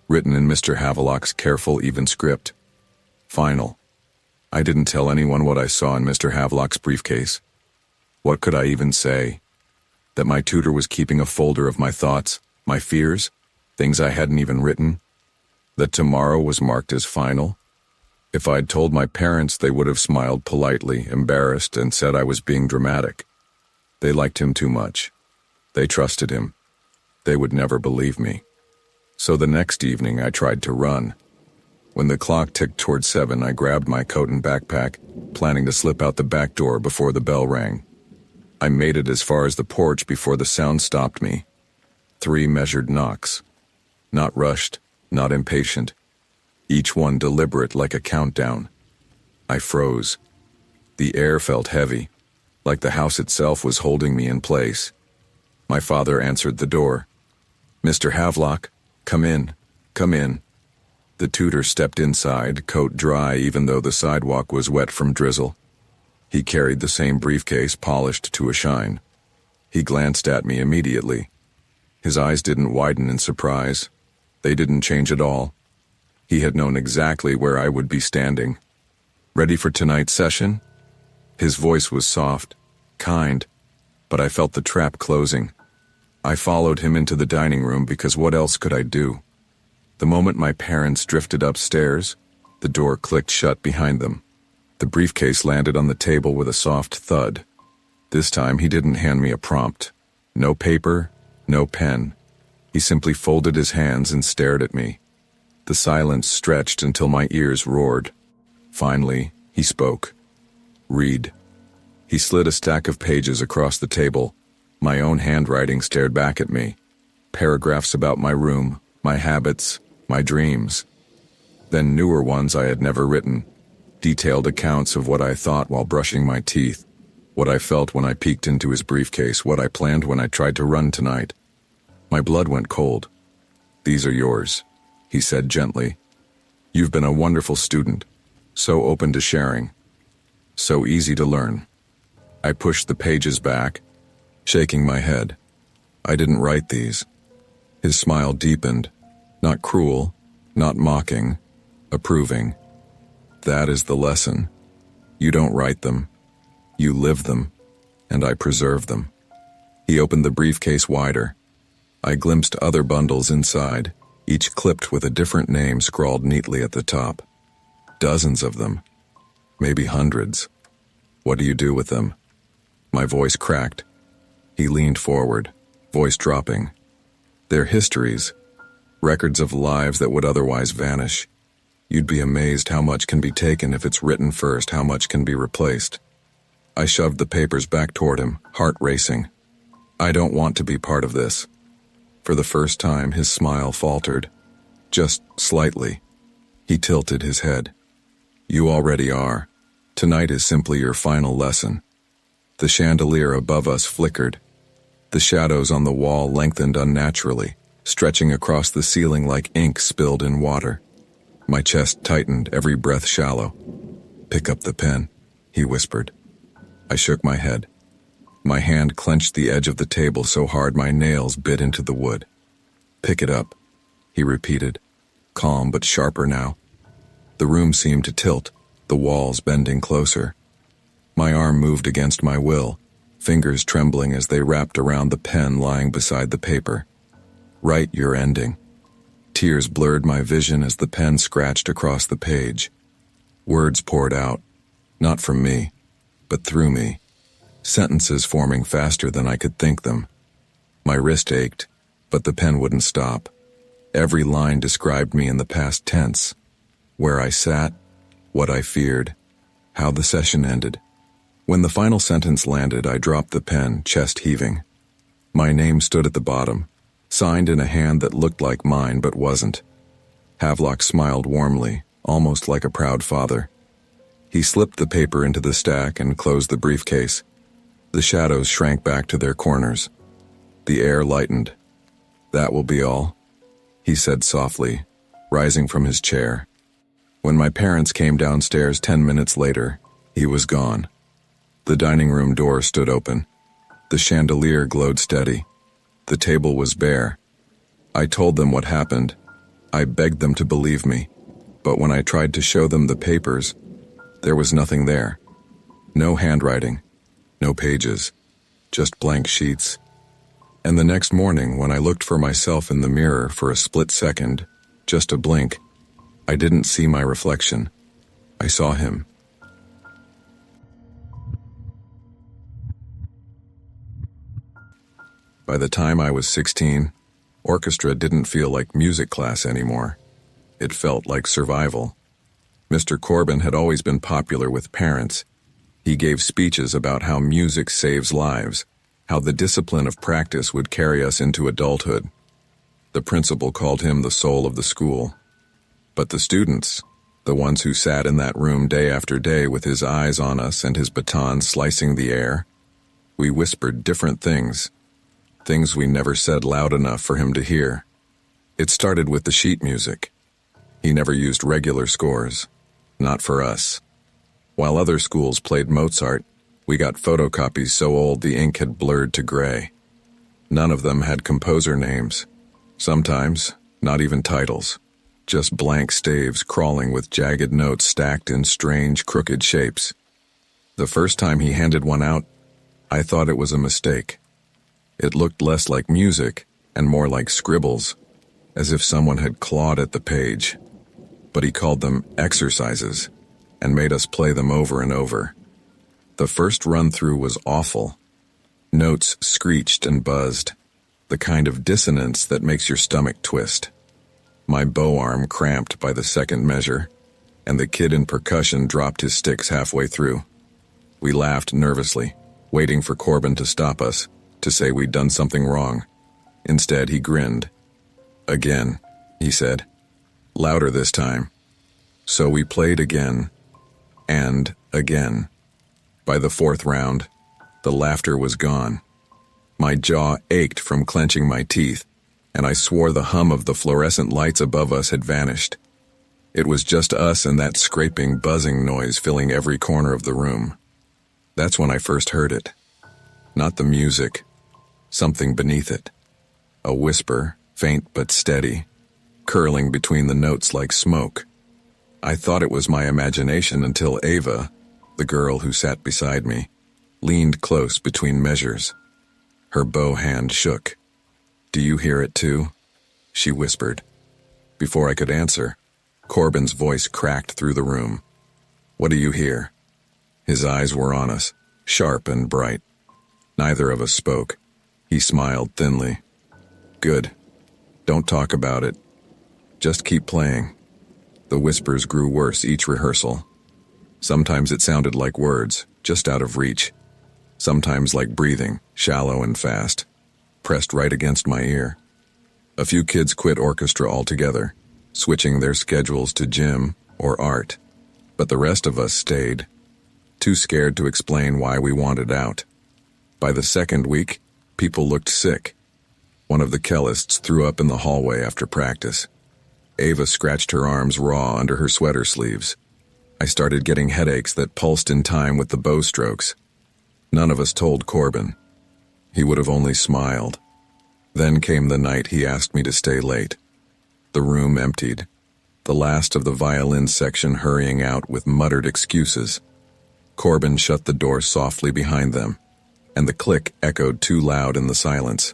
written in Mr. Havelock's careful, even script. Final. I didn't tell anyone what I saw in Mr. Havelock's briefcase. What could I even say? That my tutor was keeping a folder of my thoughts, my fears, things I hadn't even written? That tomorrow was marked as final? If I'd told my parents, they would have smiled politely, embarrassed, and said I was being dramatic. They liked him too much. They trusted him. They would never believe me. So the next evening I tried to run. When the clock ticked toward 7, I grabbed my coat and backpack, planning to slip out the back door before the bell rang. I made it as far as the porch before the sound stopped me. 3 measured knocks. Not rushed, not impatient. Each one deliberate like a countdown. I froze. The air felt heavy, like the house itself was holding me in place. My father answered the door. "Mr. Havelock, come in, come in." The tutor stepped inside, coat dry even though the sidewalk was wet from drizzle. He carried the same briefcase, polished to a shine. He glanced at me immediately. His eyes didn't widen in surprise. They didn't change at all. He had known exactly where I would be standing. Ready for tonight's session? His voice was soft, kind, but I felt the trap closing. I followed him into the dining room because what else could I do? The moment my parents drifted upstairs, the door clicked shut behind them. The briefcase landed on the table with a soft thud. This time he didn't hand me a prompt. No paper, no pen. He simply folded his hands and stared at me. The silence stretched until my ears roared. Finally, he spoke. Read. He slid a stack of pages across the table. My own handwriting stared back at me. Paragraphs about my room, my habits, my dreams. Then newer ones I had never written. Detailed accounts of what I thought while brushing my teeth. What I felt when I peeked into his briefcase, what I planned when I tried to run tonight. My blood went cold. These are yours, he said gently. You've been a wonderful student, so open to sharing, so easy to learn. I pushed the pages back, shaking my head. I didn't write these. His smile deepened, not cruel, not mocking, approving. That is the lesson. You don't write them. You live them, and I preserve them. He opened the briefcase wider. I glimpsed other bundles inside, each clipped with a different name scrawled neatly at the top. Dozens of them. Maybe hundreds. What do you do with them? My voice cracked. He leaned forward, voice dropping. They're histories, records of lives that would otherwise vanish. You'd be amazed how much can be taken if it's written first, how much can be replaced. I shoved the papers back toward him, heart racing. I don't want to be part of this. For the first time, his smile faltered. Just slightly. He tilted his head. You already are. Tonight is simply your final lesson. The chandelier above us flickered. The shadows on the wall lengthened unnaturally, stretching across the ceiling like ink spilled in water. My chest tightened, every breath shallow. Pick up the pen, he whispered. I shook my head. My hand clenched the edge of the table so hard my nails bit into the wood. Pick it up, he repeated, calm but sharper now. The room seemed to tilt, the walls bending closer. My arm moved against my will, fingers trembling as they wrapped around the pen lying beside the paper. Write your ending. Tears blurred my vision as the pen scratched across the page. Words poured out, not from me, but through me. Sentences forming faster than I could think them. My wrist ached, but the pen wouldn't stop. Every line described me in the past tense. Where I sat, what I feared, how the session ended. When the final sentence landed, I dropped the pen, chest heaving. My name stood at the bottom, signed in a hand that looked like mine but wasn't. Havelock smiled warmly, almost like a proud father. He slipped the paper into the stack and closed the briefcase. The shadows shrank back to their corners. The air lightened. That will be all, he said softly, rising from his chair. When my parents came downstairs 10 minutes later, he was gone. The dining room door stood open. The chandelier glowed steady. The table was bare. I told them what happened. I begged them to believe me. But when I tried to show them the papers, there was nothing there. No handwriting. No pages, just blank sheets. And the next morning, when I looked for myself in the mirror for a split second, just a blink, I didn't see my reflection. I saw him. By the time I was 16, orchestra didn't feel like music class anymore. It felt like survival. Mr. Corbin had always been popular with parents. He gave speeches about how music saves lives, how the discipline of practice would carry us into adulthood. The principal called him the soul of the school. But the students, the ones who sat in that room day after day with his eyes on us and his baton slicing the air, we whispered different things we never said loud enough for him to hear. It started with the sheet music. He never used regular scores. Not for us. While other schools played Mozart, we got photocopies so old the ink had blurred to gray. None of them had composer names. Sometimes, not even titles. Just blank staves crawling with jagged notes stacked in strange, crooked shapes. The first time he handed one out, I thought it was a mistake. It looked less like music and more like scribbles, as if someone had clawed at the page. But he called them exercises and made us play them over and over. The first run-through was awful. Notes screeched and buzzed, the kind of dissonance that makes your stomach twist. My bow arm cramped by the second measure, and the kid in percussion dropped his sticks halfway through. We laughed nervously, waiting for Corbin to stop us, to say we'd done something wrong. Instead, he grinned. "Again," he said. "Louder this time." So we played again, and again. By the fourth round, the laughter was gone. My jaw ached from clenching my teeth, and I swore the hum of the fluorescent lights above us had vanished. It was just us and that scraping, buzzing noise filling every corner of the room. That's when I first heard it. Not the music, something beneath it. A whisper, faint but steady, curling between the notes like smoke. I thought it was my imagination until Ava, the girl who sat beside me, leaned close between measures. Her bow hand shook. "Do you hear it too?" she whispered. Before I could answer, Corbin's voice cracked through the room. "What do you hear?" His eyes were on us, sharp and bright. Neither of us spoke. He smiled thinly. "Good. Don't talk about it. Just keep playing." The whispers grew worse each rehearsal. Sometimes it sounded like words, just out of reach. Sometimes like breathing, shallow and fast, pressed right against my ear. A few kids quit orchestra altogether, switching their schedules to gym or art. But the rest of us stayed, too scared to explain why we wanted out. By the second week, people looked sick. One of the cellists threw up in the hallway after practice. Ava scratched her arms raw under her sweater sleeves. I started getting headaches that pulsed in time with the bow strokes. None of us told Corbin. He would have only smiled. Then came the night he asked me to stay late. The room emptied, the last of the violin section hurrying out with muttered excuses. Corbin shut the door softly behind them, and the click echoed too loud in the silence.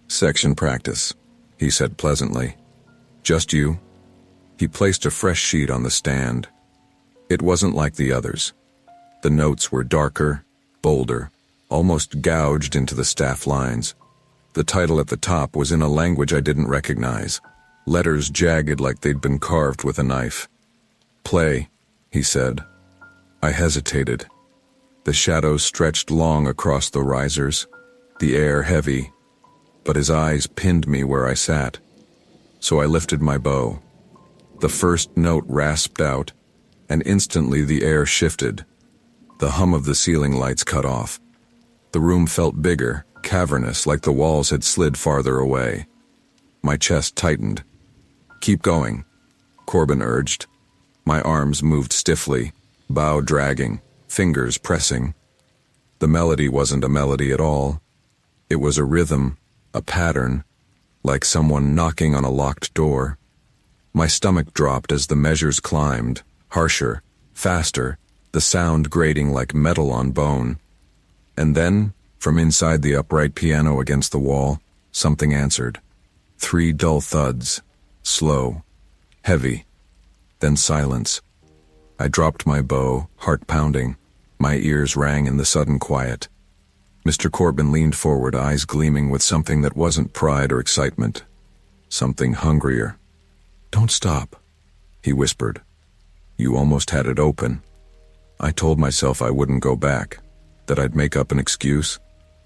"Section practice," he said pleasantly. "Just you?" He placed a fresh sheet on the stand. It wasn't like the others. The notes were darker, bolder, almost gouged into the staff lines. The title at the top was in a language I didn't recognize, letters jagged like they'd been carved with a knife. "Play," he said. I hesitated. The shadows stretched long across the risers, the air heavy, but his eyes pinned me where I sat. So I lifted my bow. The first note rasped out, and instantly the air shifted. The hum of the ceiling lights cut off. The room felt bigger, cavernous, like the walls had slid farther away. My chest tightened. "Keep going," Corbin urged. My arms moved stiffly, bow dragging, fingers pressing. The melody wasn't a melody at all. It was a rhythm, a pattern, like someone knocking on a locked door. My stomach dropped as the measures climbed, harsher, faster, the sound grating like metal on bone. And then, from inside the upright piano against the wall, something answered. 3 dull thuds, slow, heavy, then silence. I dropped my bow, heart pounding. My ears rang in the sudden quiet. Mr. Corbin leaned forward, eyes gleaming with something that wasn't pride or excitement. Something hungrier. "Don't stop," he whispered. "You almost had it open." I told myself I wouldn't go back, that I'd make up an excuse,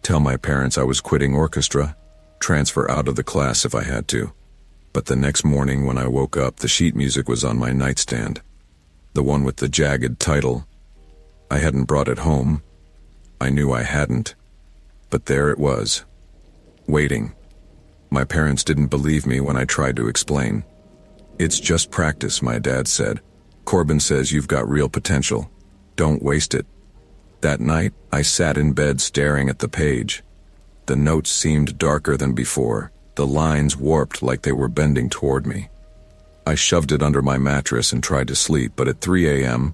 tell my parents I was quitting orchestra, transfer out of the class if I had to. But the next morning when I woke up, the sheet music was on my nightstand. The one with the jagged title. I hadn't brought it home. I knew I hadn't. But there it was, waiting. My parents didn't believe me when I tried to explain. It's just practice, my dad said. Corbin says you've got real potential. Don't waste it. That night, I sat in bed staring at the page. The notes seemed darker than before, the lines warped like they were bending toward me. I shoved it under my mattress and tried to sleep, but at 3 a.m.,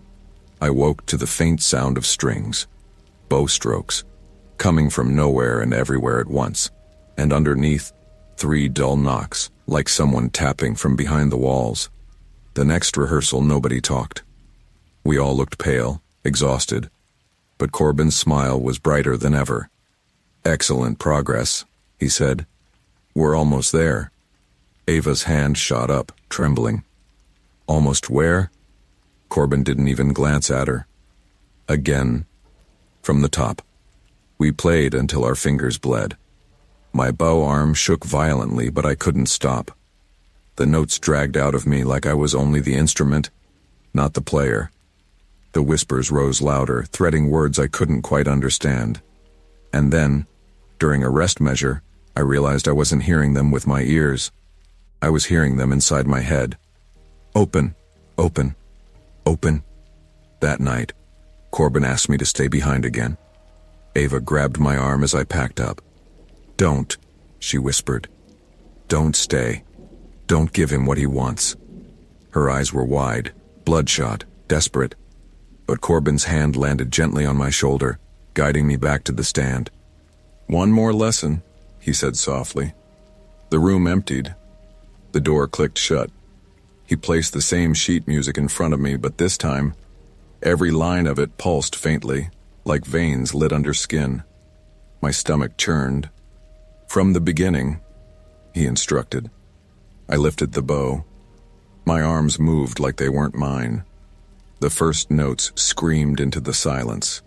I woke to the faint sound of strings, bow strokes, coming from nowhere and everywhere at once, and underneath, 3 dull knocks, like someone tapping from behind the walls. The next rehearsal, nobody talked. We all looked pale, exhausted, but Corbin's smile was brighter than ever. Excellent progress, he said. We're almost there. Ava's hand shot up, trembling. Almost where? Corbin didn't even glance at her. Again, from the top. We played until our fingers bled. My bow arm shook violently, but I couldn't stop. The notes dragged out of me like I was only the instrument, not the player. The whispers rose louder, threading words I couldn't quite understand. And then, during a rest measure, I realized I wasn't hearing them with my ears. I was hearing them inside my head. Open, open, open. That night, Corbin asked me to stay behind again. Ava grabbed my arm as I packed up. Don't, she whispered. Don't stay. Don't give him what he wants. Her eyes were wide, bloodshot, desperate. But Corbin's hand landed gently on my shoulder, guiding me back to the stand. One more lesson, he said softly. The room emptied. The door clicked shut. He placed the same sheet music in front of me, but this time, every line of it pulsed faintly, like veins lit under skin. My stomach churned. From the beginning, he instructed. I lifted the bow. My arms moved like they weren't mine. The first notes screamed into the silence.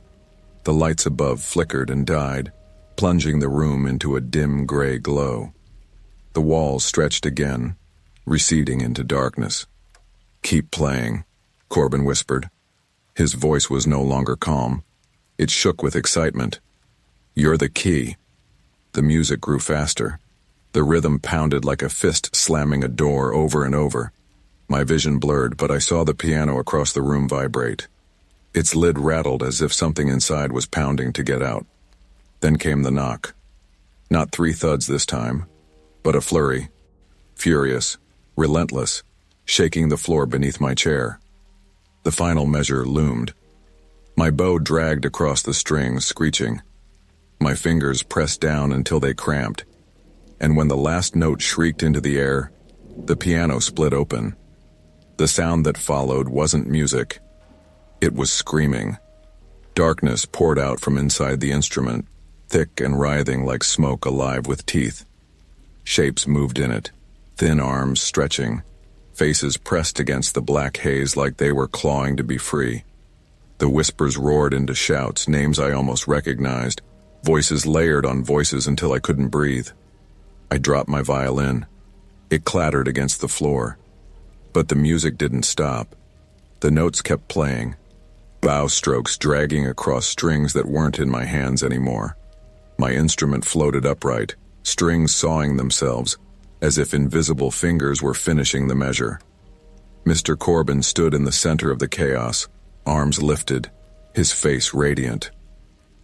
The lights above flickered and died, plunging the room into a dim gray glow. The walls stretched again, receding into darkness. Keep playing, Corbin whispered. His voice was no longer calm. It shook with excitement. You're the key. The music grew faster. The rhythm pounded like a fist slamming a door over and over. My vision blurred, but I saw the piano across the room vibrate. Its lid rattled as if something inside was pounding to get out. Then came the knock. Not 3 thuds this time, but a flurry. Furious, relentless, shaking the floor beneath my chair. The final measure loomed. My bow dragged across the strings, screeching. My fingers pressed down until they cramped, and when the last note shrieked into the air, the piano split open. The sound that followed wasn't music. It was screaming. Darkness poured out from inside the instrument, thick and writhing like smoke alive with teeth. Shapes moved in it, thin arms stretching, faces pressed against the black haze like they were clawing to be free. The whispers roared into shouts, names I almost recognized, voices layered on voices until I couldn't breathe. I dropped my violin. It clattered against the floor. But the music didn't stop. The notes kept playing, bow strokes dragging across strings that weren't in my hands anymore. My instrument floated upright, strings sawing themselves, as if invisible fingers were finishing the measure. Mr. Corbin stood in the center of the chaos, arms lifted, his face radiant.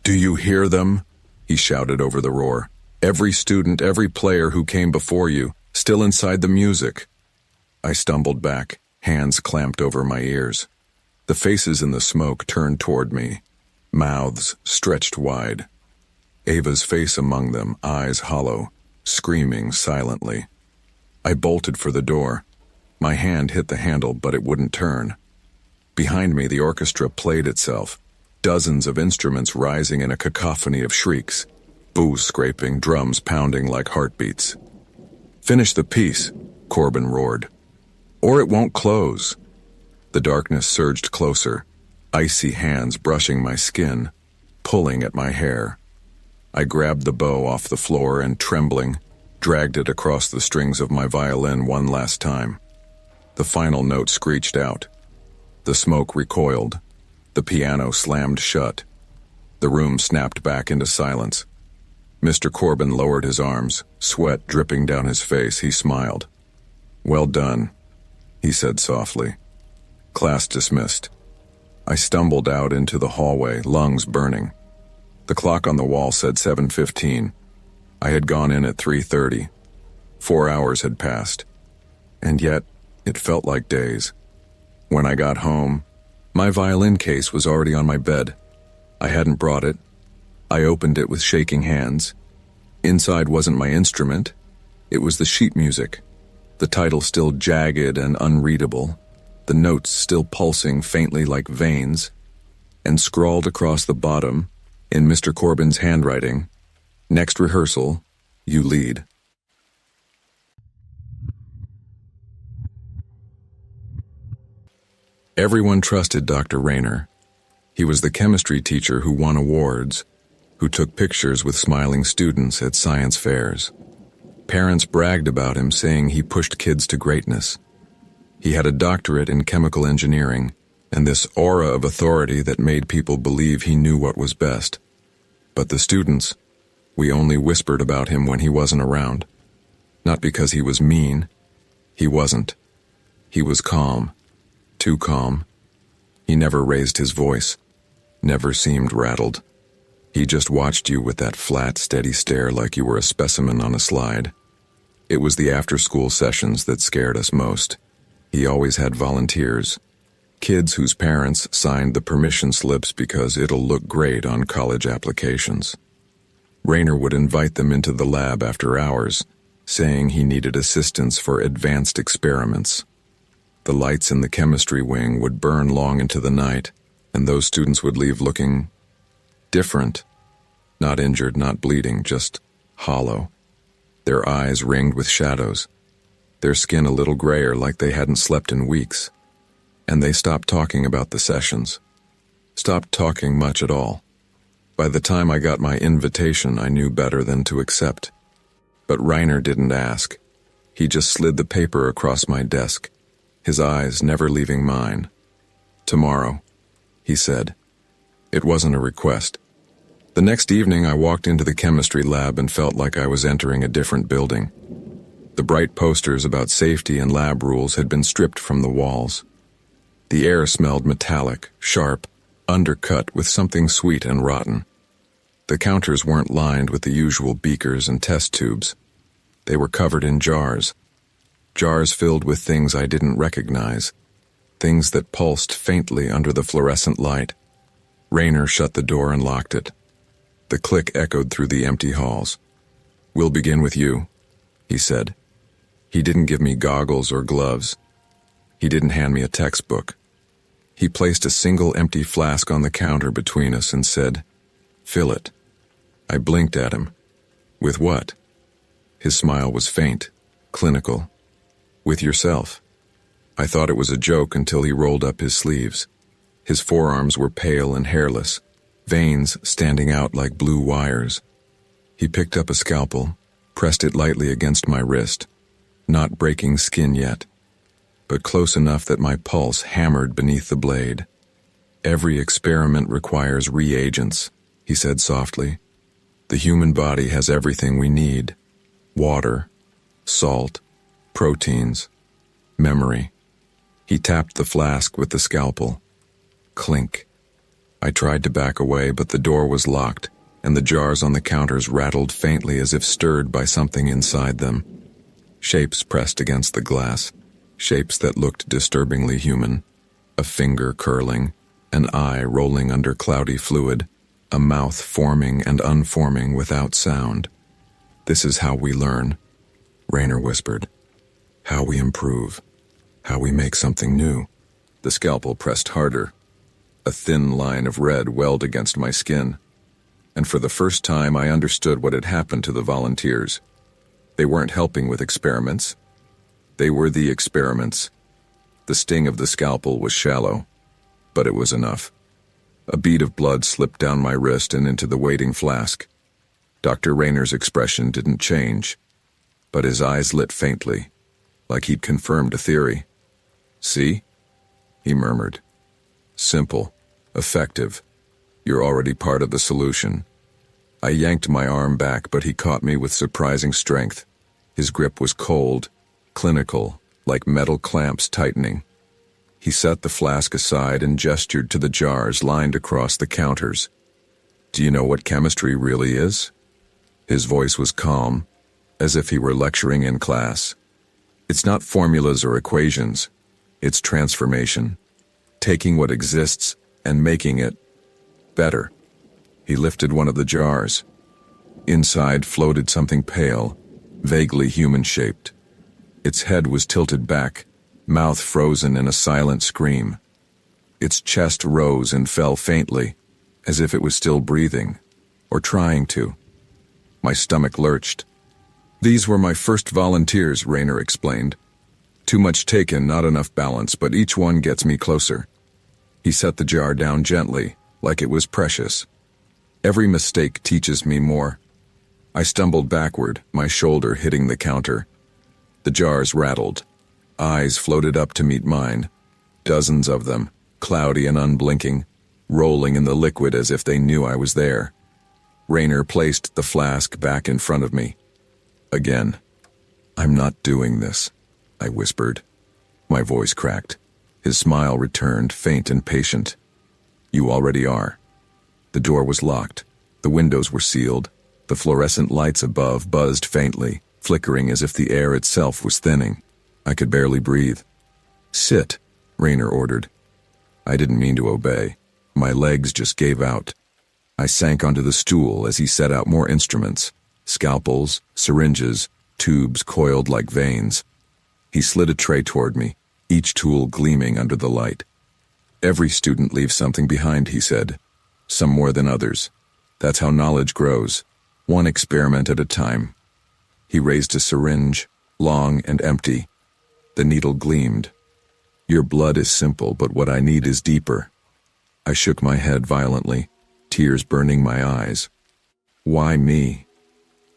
"Do you hear them?" he shouted over the roar. "Every student, every player who came before you, still inside the music." I stumbled back, hands clamped over my ears. The faces in the smoke turned toward me, mouths stretched wide. Ava's face among them, eyes hollow, screaming silently. I bolted for the door. My hand hit the handle, but it wouldn't turn. Behind me, the orchestra played itself, dozens of instruments rising in a cacophony of shrieks, booze scraping, drums pounding like heartbeats. "Finish the piece," Corbin roared, "or it won't close." The darkness surged closer, icy hands brushing my skin, pulling at my hair. I grabbed the bow off the floor and, trembling, dragged it across the strings of my violin one last time. The final note screeched out. The smoke recoiled. The piano slammed shut. The room snapped back into silence. Mr. Corbin lowered his arms, sweat dripping down his face. He smiled. "Well done. he said softly. Class dismissed. I stumbled out into the hallway, lungs burning. The clock on the wall said 7:15. I had gone in at 3:30. 4 hours had passed. And yet, it felt like days. When I got home, my violin case was already on my bed. I hadn't brought it. I opened it with shaking hands. Inside wasn't my instrument. It was the sheet music. The title still jagged and unreadable, the notes still pulsing faintly like veins, and scrawled across the bottom, in Mr. Corbin's handwriting, "Next rehearsal, you lead." Everyone trusted Dr. Rayner. He was the chemistry teacher who won awards, who took pictures with smiling students at science fairs. Parents bragged about him, saying he pushed kids to greatness. He had a doctorate in chemical engineering, and this aura of authority that made people believe he knew what was best. But the students, we only whispered about him when he wasn't around. Not because he was mean. He wasn't. He was calm. Too calm. He never raised his voice. Never seemed rattled. He just watched you with that flat, steady stare like you were a specimen on a slide. It was the after-school sessions that scared us most. He always had volunteers. Kids whose parents signed the permission slips because it'll look great on college applications. Rayner would invite them into the lab after hours, saying he needed assistance for advanced experiments. The lights in the chemistry wing would burn long into the night, and those students would leave looking different. Not injured, not bleeding, just hollow. Their eyes ringed with shadows, their skin a little grayer like they hadn't slept in weeks. And they stopped talking about the sessions. Stopped talking much at all. By the time I got my invitation, I knew better than to accept. But Rayner didn't ask. He just slid the paper across my desk, his eyes never leaving mine. "Tomorrow," he said. It wasn't a request. The next evening, I walked into the chemistry lab and felt like I was entering a different building. The bright posters about safety and lab rules had been stripped from the walls. The air smelled metallic, sharp, undercut with something sweet and rotten. The counters weren't lined with the usual beakers and test tubes. They were covered in jars. Jars filled with things I didn't recognize. Things that pulsed faintly under the fluorescent light. Rayner shut the door and locked it. The click echoed through the empty halls. "We'll begin with you," he said. He didn't give me goggles or gloves. He didn't hand me a textbook. He placed a single empty flask on the counter between us and said, "Fill it." I blinked at him. "With what?" His smile was faint, clinical. "With yourself." I thought it was a joke until he rolled up his sleeves. His forearms were pale and hairless, veins standing out like blue wires. He picked up a scalpel, pressed it lightly against my wrist, not breaking skin yet, but close enough that my pulse hammered beneath the blade. "Every experiment requires reagents," he said softly. "The human body has everything we need: water, salt, proteins, memory." He tapped the flask with the scalpel. Clink. I tried to back away, but the door was locked, and the jars on the counters rattled faintly as if stirred by something inside them. Shapes pressed against the glass, shapes that looked disturbingly human. A finger curling, an eye rolling under cloudy fluid, a mouth forming and unforming without sound. "This is how we learn," Rayner whispered. "How we improve. How we make something new." The scalpel pressed harder. A thin line of red welled against my skin. And for the first time, I understood what had happened to the volunteers. They weren't helping with experiments. They were the experiments. The sting of the scalpel was shallow, but it was enough. A bead of blood slipped down my wrist and into the waiting flask. Dr. Rayner's expression didn't change, but his eyes lit faintly, like he'd confirmed a theory. "See?" he murmured. "Simple, effective. You're already part of the solution." I yanked my arm back, but he caught me with surprising strength. His grip was cold, clinical, like metal clamps tightening. He set the flask aside and gestured to the jars lined across the counters. "Do you know what chemistry really is?" His voice was calm, as if he were lecturing in class. "It's not formulas or equations. It's transformation. Taking what exists and making it better." He lifted one of the jars. Inside floated something pale, vaguely human-shaped. Its head was tilted back, mouth frozen in a silent scream. Its chest rose and fell faintly, as if it was still breathing, or trying to. My stomach lurched. "These were my first volunteers," Rayner explained. "Too much taken, not enough balance, but each one gets me closer." He set the jar down gently, like it was precious. "Every mistake teaches me more." I stumbled backward, my shoulder hitting the counter. The jars rattled. Eyes floated up to meet mine. Dozens of them, cloudy and unblinking, rolling in the liquid as if they knew I was there. Rayner placed the flask back in front of me. Again. "I'm not doing this," I whispered. My voice cracked. His smile returned, faint and patient. "You already are." The door was locked. The windows were sealed. The fluorescent lights above buzzed faintly, flickering as if the air itself was thinning. I could barely breathe. "Sit," Rayner ordered. I didn't mean to obey. My legs just gave out. I sank onto the stool as he set out more instruments. Scalpels, syringes, tubes coiled like veins. He slid a tray toward me, each tool gleaming under the light. "Every student leaves something behind," he said. "Some more than others. That's how knowledge grows, one experiment at a time." He raised a syringe, long and empty. The needle gleamed. "Your blood is simple, but what I need is deeper." I shook my head violently, tears burning my eyes. "Why me?"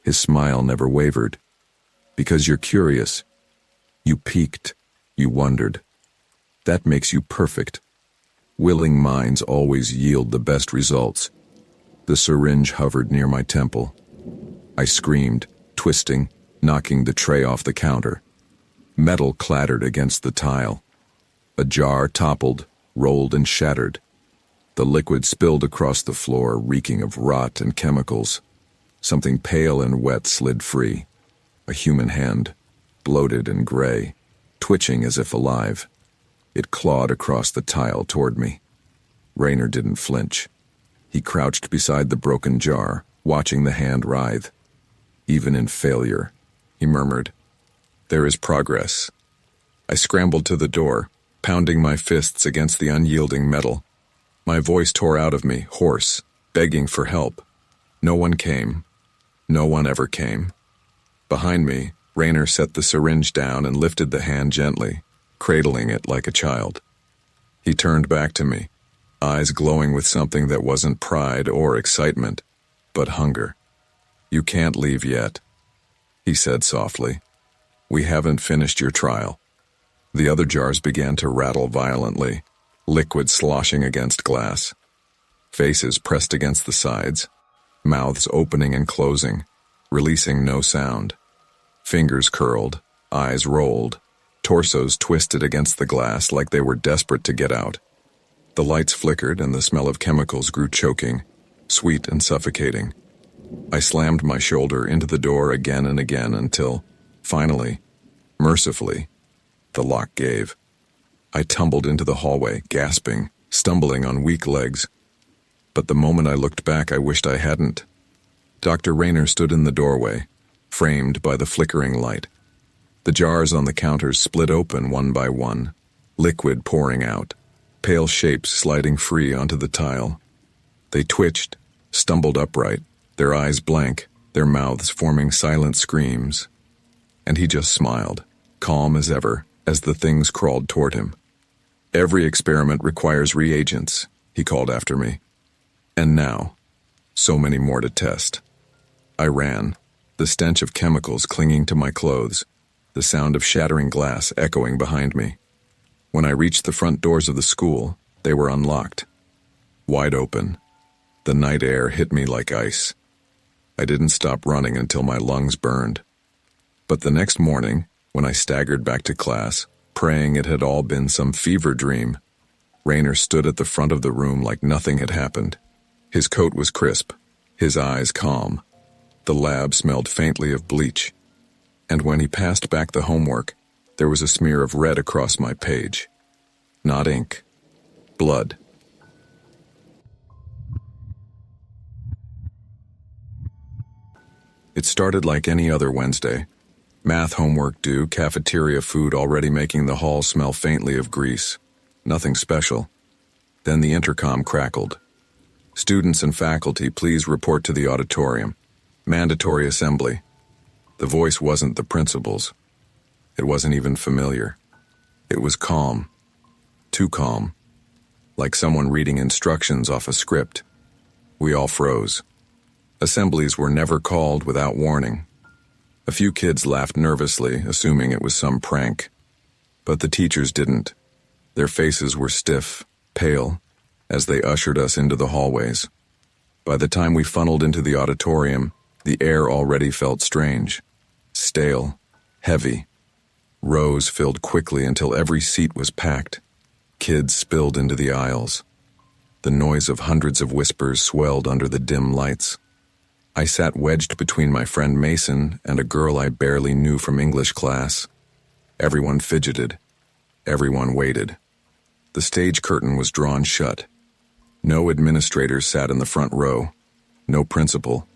His smile never wavered. "Because you're curious. You peeked. You wondered. That makes you perfect. Willing minds always yield the best results." The syringe hovered near my temple. I screamed, twisting, knocking the tray off the counter. Metal clattered against the tile. A jar toppled, rolled and shattered. The liquid spilled across the floor, reeking of rot and chemicals. Something pale and wet slid free. A human hand, bloated and gray, twitching as if alive. It clawed across the tile toward me. Rayner didn't flinch. He crouched beside the broken jar, watching the hand writhe. "Even in failure," he murmured, "there is progress." I scrambled to the door, pounding my fists against the unyielding metal. My voice tore out of me, hoarse, begging for help. No one came. No one ever came. Behind me, Rayner set the syringe down and lifted the hand gently, cradling it like a child. He turned back to me, eyes glowing with something that wasn't pride or excitement, but hunger. "You can't leave yet," he said softly. "We haven't finished your trial." The other jars began to rattle violently, liquid sloshing against glass. Faces pressed against the sides, mouths opening and closing, releasing no sound. Fingers curled, eyes rolled, torsos twisted against the glass like they were desperate to get out. The lights flickered and the smell of chemicals grew choking, sweet and suffocating. I slammed my shoulder into the door again and again until, finally, mercifully, the lock gave. I tumbled into the hallway, gasping, stumbling on weak legs. But the moment I looked back, I wished I hadn't. Dr. Rayner stood in the doorway, framed by the flickering light. The jars on the counters split open one by one, liquid pouring out, pale shapes sliding free onto the tile. They twitched, stumbled upright, their eyes blank, their mouths forming silent screams. And he just smiled, calm as ever, as the things crawled toward him. "Every experiment requires reagents," he called after me. And now, so many more to test. I ran, the stench of chemicals clinging to my clothes, the sound of shattering glass echoing behind me. When I reached the front doors of the school, they were unlocked. Wide open. The night air hit me like ice. I didn't stop running until my lungs burned. But the next morning, When I staggered back to class, praying it had all been some fever dream, Raynor stood at the front of the room like nothing had happened. His coat was crisp, his eyes calm. The lab smelled faintly of bleach. And when he passed back the homework, there was a smear of red across my page. Not ink. Blood. It started like any other Wednesday. Math homework due, cafeteria food already making the hall smell faintly of grease. Nothing special. Then the intercom crackled. Students and faculty, please report to the auditorium. Mandatory assembly. The voice wasn't the principal's. It wasn't even familiar. It was calm. Too calm. Like someone reading instructions off a script. We all froze. Assemblies were never called without warning. A few kids laughed nervously, assuming it was some prank. But the teachers didn't. Their faces were stiff, pale, as they ushered us into the hallways. By the time we funneled into the auditorium, the air already felt strange. Stale, heavy. Rows filled quickly until every seat was packed. Kids spilled into the aisles. The noise of hundreds of whispers swelled under the dim lights. I sat wedged between my friend Mason and a girl I barely knew from English class. Everyone fidgeted. Everyone waited. The stage curtain was drawn shut. No administrators sat in the front row. No principal.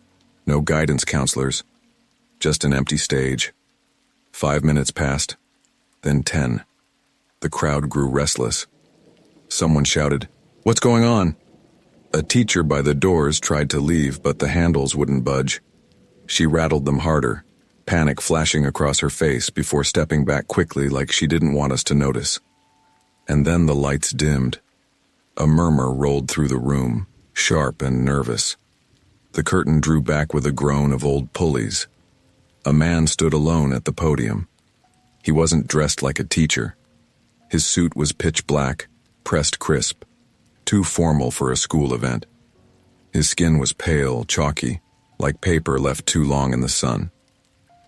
No guidance counselors. Just an empty stage. 5 minutes passed. Then 10. The crowd grew restless. Someone shouted, "What's going on?" A teacher by the doors tried to leave, but the handles wouldn't budge. She rattled them harder, panic flashing across her face before stepping back quickly like she didn't want us to notice. And then the lights dimmed. A murmur rolled through the room, sharp and nervous. The curtain drew back with a groan of old pulleys. A man stood alone at the podium. He wasn't dressed like a teacher. His suit was pitch black, pressed crisp, too formal for a school event. His skin was pale, chalky, like paper left too long in the sun.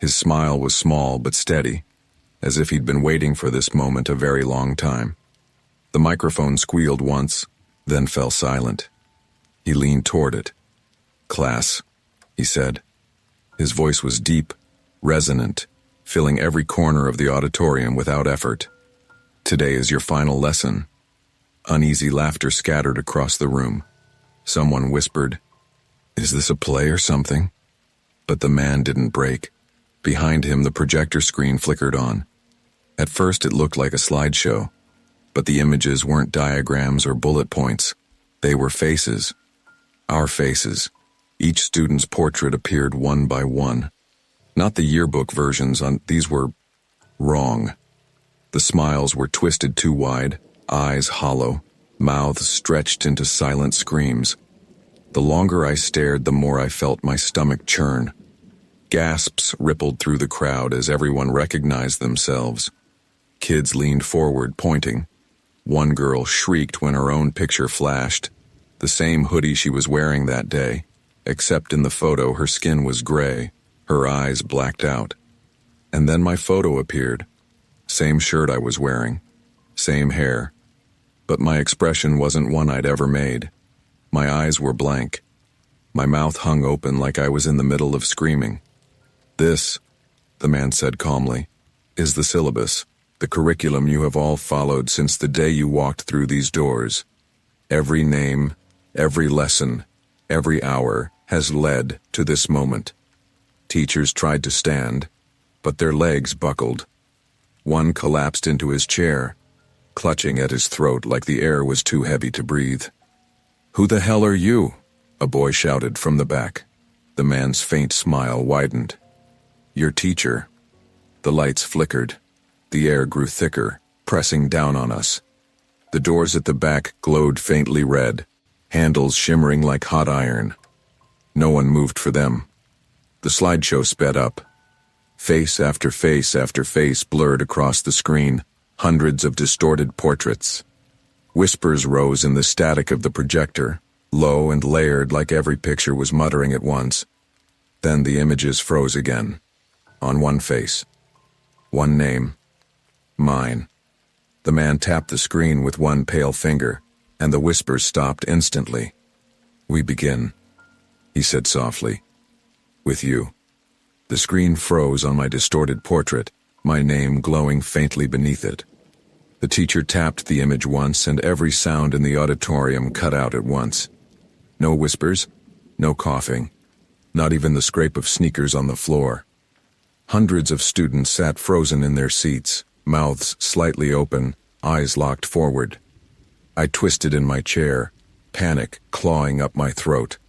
His smile was small but steady, as if he'd been waiting for this moment a very long time. The microphone squealed once, then fell silent. He leaned toward it. "Class," he said. His voice was deep, resonant, filling every corner of the auditorium without effort. "Today is your final lesson." Uneasy laughter scattered across the room. Someone whispered, "Is this a play or something?" But the man didn't break. Behind him, the projector screen flickered on. At first, it looked like a slideshow, but the images weren't diagrams or bullet points. They were faces. Our faces. Each student's portrait appeared one by one. Not the yearbook versions, these were wrong. The smiles were twisted too wide, eyes hollow, mouths stretched into silent screams. The longer I stared, the more I felt my stomach churn. Gasps rippled through the crowd as everyone recognized themselves. Kids leaned forward, pointing. One girl shrieked when her own picture flashed, the same hoodie she was wearing that day, except in the photo her skin was gray, her eyes blacked out. And then my photo appeared. Same shirt I was wearing, same hair. But my expression wasn't one I'd ever made. My eyes were blank. My mouth hung open like I was in the middle of screaming. "This," the man said calmly, "is the syllabus, the curriculum you have all followed since the day you walked through these doors. Every name, every lesson, every hour has led to this moment." Teachers tried to stand, but their legs buckled. One collapsed into his chair, clutching at his throat like the air was too heavy to breathe. "Who the hell are you?" a boy shouted from the back. The man's faint smile widened. "Your teacher." The lights flickered. The air grew thicker, pressing down on us. The doors at the back glowed faintly red, handles shimmering like hot iron. No one moved for them. The slideshow sped up. Face after face after face blurred across the screen, hundreds of distorted portraits. Whispers rose in the static of the projector, low and layered like every picture was muttering at once. Then the images froze again. On one face. One name. Mine. The man tapped the screen with one pale finger, and the whispers stopped instantly. "We begin," he said softly. "With you." The screen froze on my distorted portrait, my name glowing faintly beneath it. The teacher tapped the image once, and every sound in the auditorium cut out at once. No whispers, no coughing, not even the scrape of sneakers on the floor. Hundreds of students sat frozen in their seats, mouths slightly open, eyes locked forward. I twisted in my chair, panic clawing up my throat.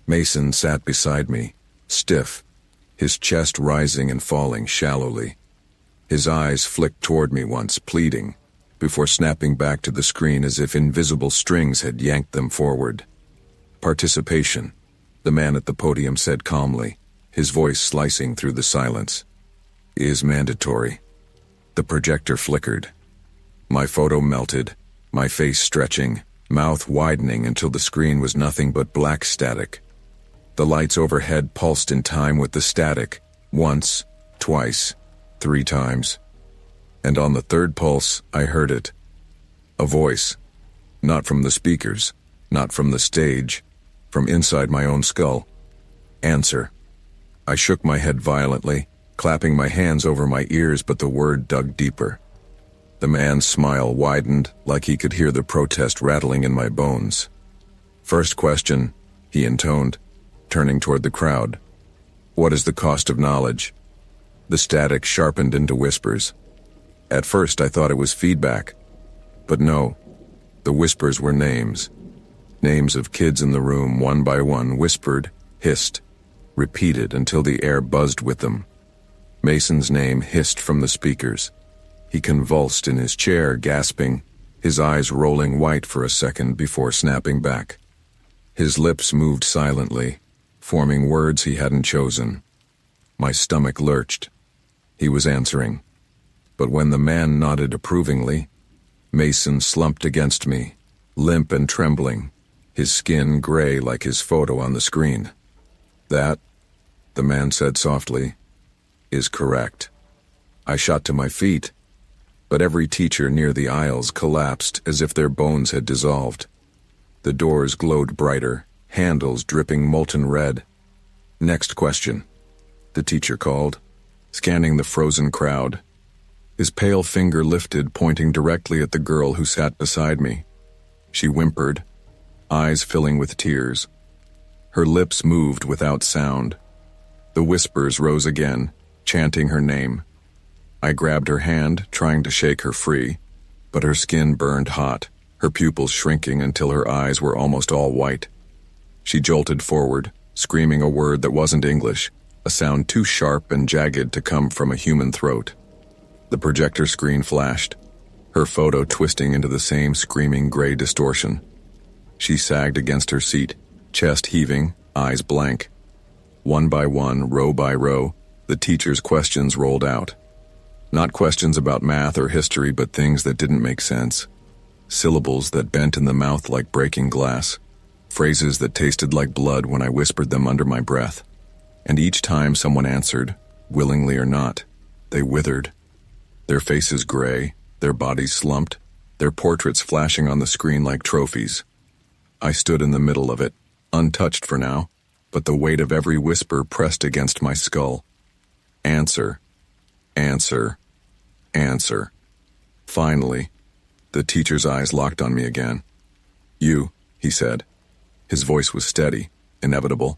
Mason sat beside me, stiff, his chest rising and falling shallowly. His eyes flicked toward me once, pleading, before snapping back to the screen as if invisible strings had yanked them forward. "Participation," the man at the podium said calmly, his voice slicing through the silence, "is mandatory." The projector flickered. My photo melted, my face stretching, mouth widening until the screen was nothing but black static. The lights overhead pulsed in time with the static, once, twice, 3 times. And on the third pulse, I heard it. A voice. Not from the speakers, not from the stage, from inside my own skull. "Answer." I shook my head violently, clapping my hands over my ears, but the word dug deeper. The man's smile widened, like he could hear the protest rattling in my bones. "First question," he intoned, turning toward the crowd. "What is the cost of knowledge?" The static sharpened into whispers. At first I thought it was feedback. But no, the whispers were names. Names of kids in the room, one by one, whispered, hissed, repeated until the air buzzed with them. Mason's name hissed from the speakers. He convulsed in his chair, gasping, his eyes rolling white for a second before snapping back. His lips moved silently, forming words he hadn't chosen. My stomach lurched. He was answering. But when the man nodded approvingly, Mason slumped against me, limp and trembling, his skin gray like his photo on the screen. "That," the man said softly, "is correct." I shot to my feet, but every teacher near the aisles collapsed as if their bones had dissolved. The doors glowed brighter, handles dripping molten red. "Next question," the teacher called, scanning the frozen crowd. His pale finger lifted, pointing directly at the girl who sat beside me. She whimpered, eyes filling with tears. Her lips moved without sound. The whispers rose again, chanting her name. I grabbed her hand, trying to shake her free, but her skin burned hot, her pupils shrinking until her eyes were almost all white. She jolted forward, screaming a word that wasn't English, a sound too sharp and jagged to come from a human throat. The projector screen flashed, her photo twisting into the same screaming gray distortion. She sagged against her seat, chest heaving, eyes blank. One by one, row by row, the teacher's questions rolled out. Not questions about math or history, but things that didn't make sense. Syllables that bent in the mouth like breaking glass. Phrases that tasted like blood when I whispered them under my breath. And each time someone answered, willingly or not, they withered. Their faces gray, their bodies slumped, their portraits flashing on the screen like trophies. I stood in the middle of it, untouched for now, but the weight of every whisper pressed against my skull. Answer, answer, answer. Finally, the teacher's eyes locked on me again. "You," he said. His voice was steady, inevitable.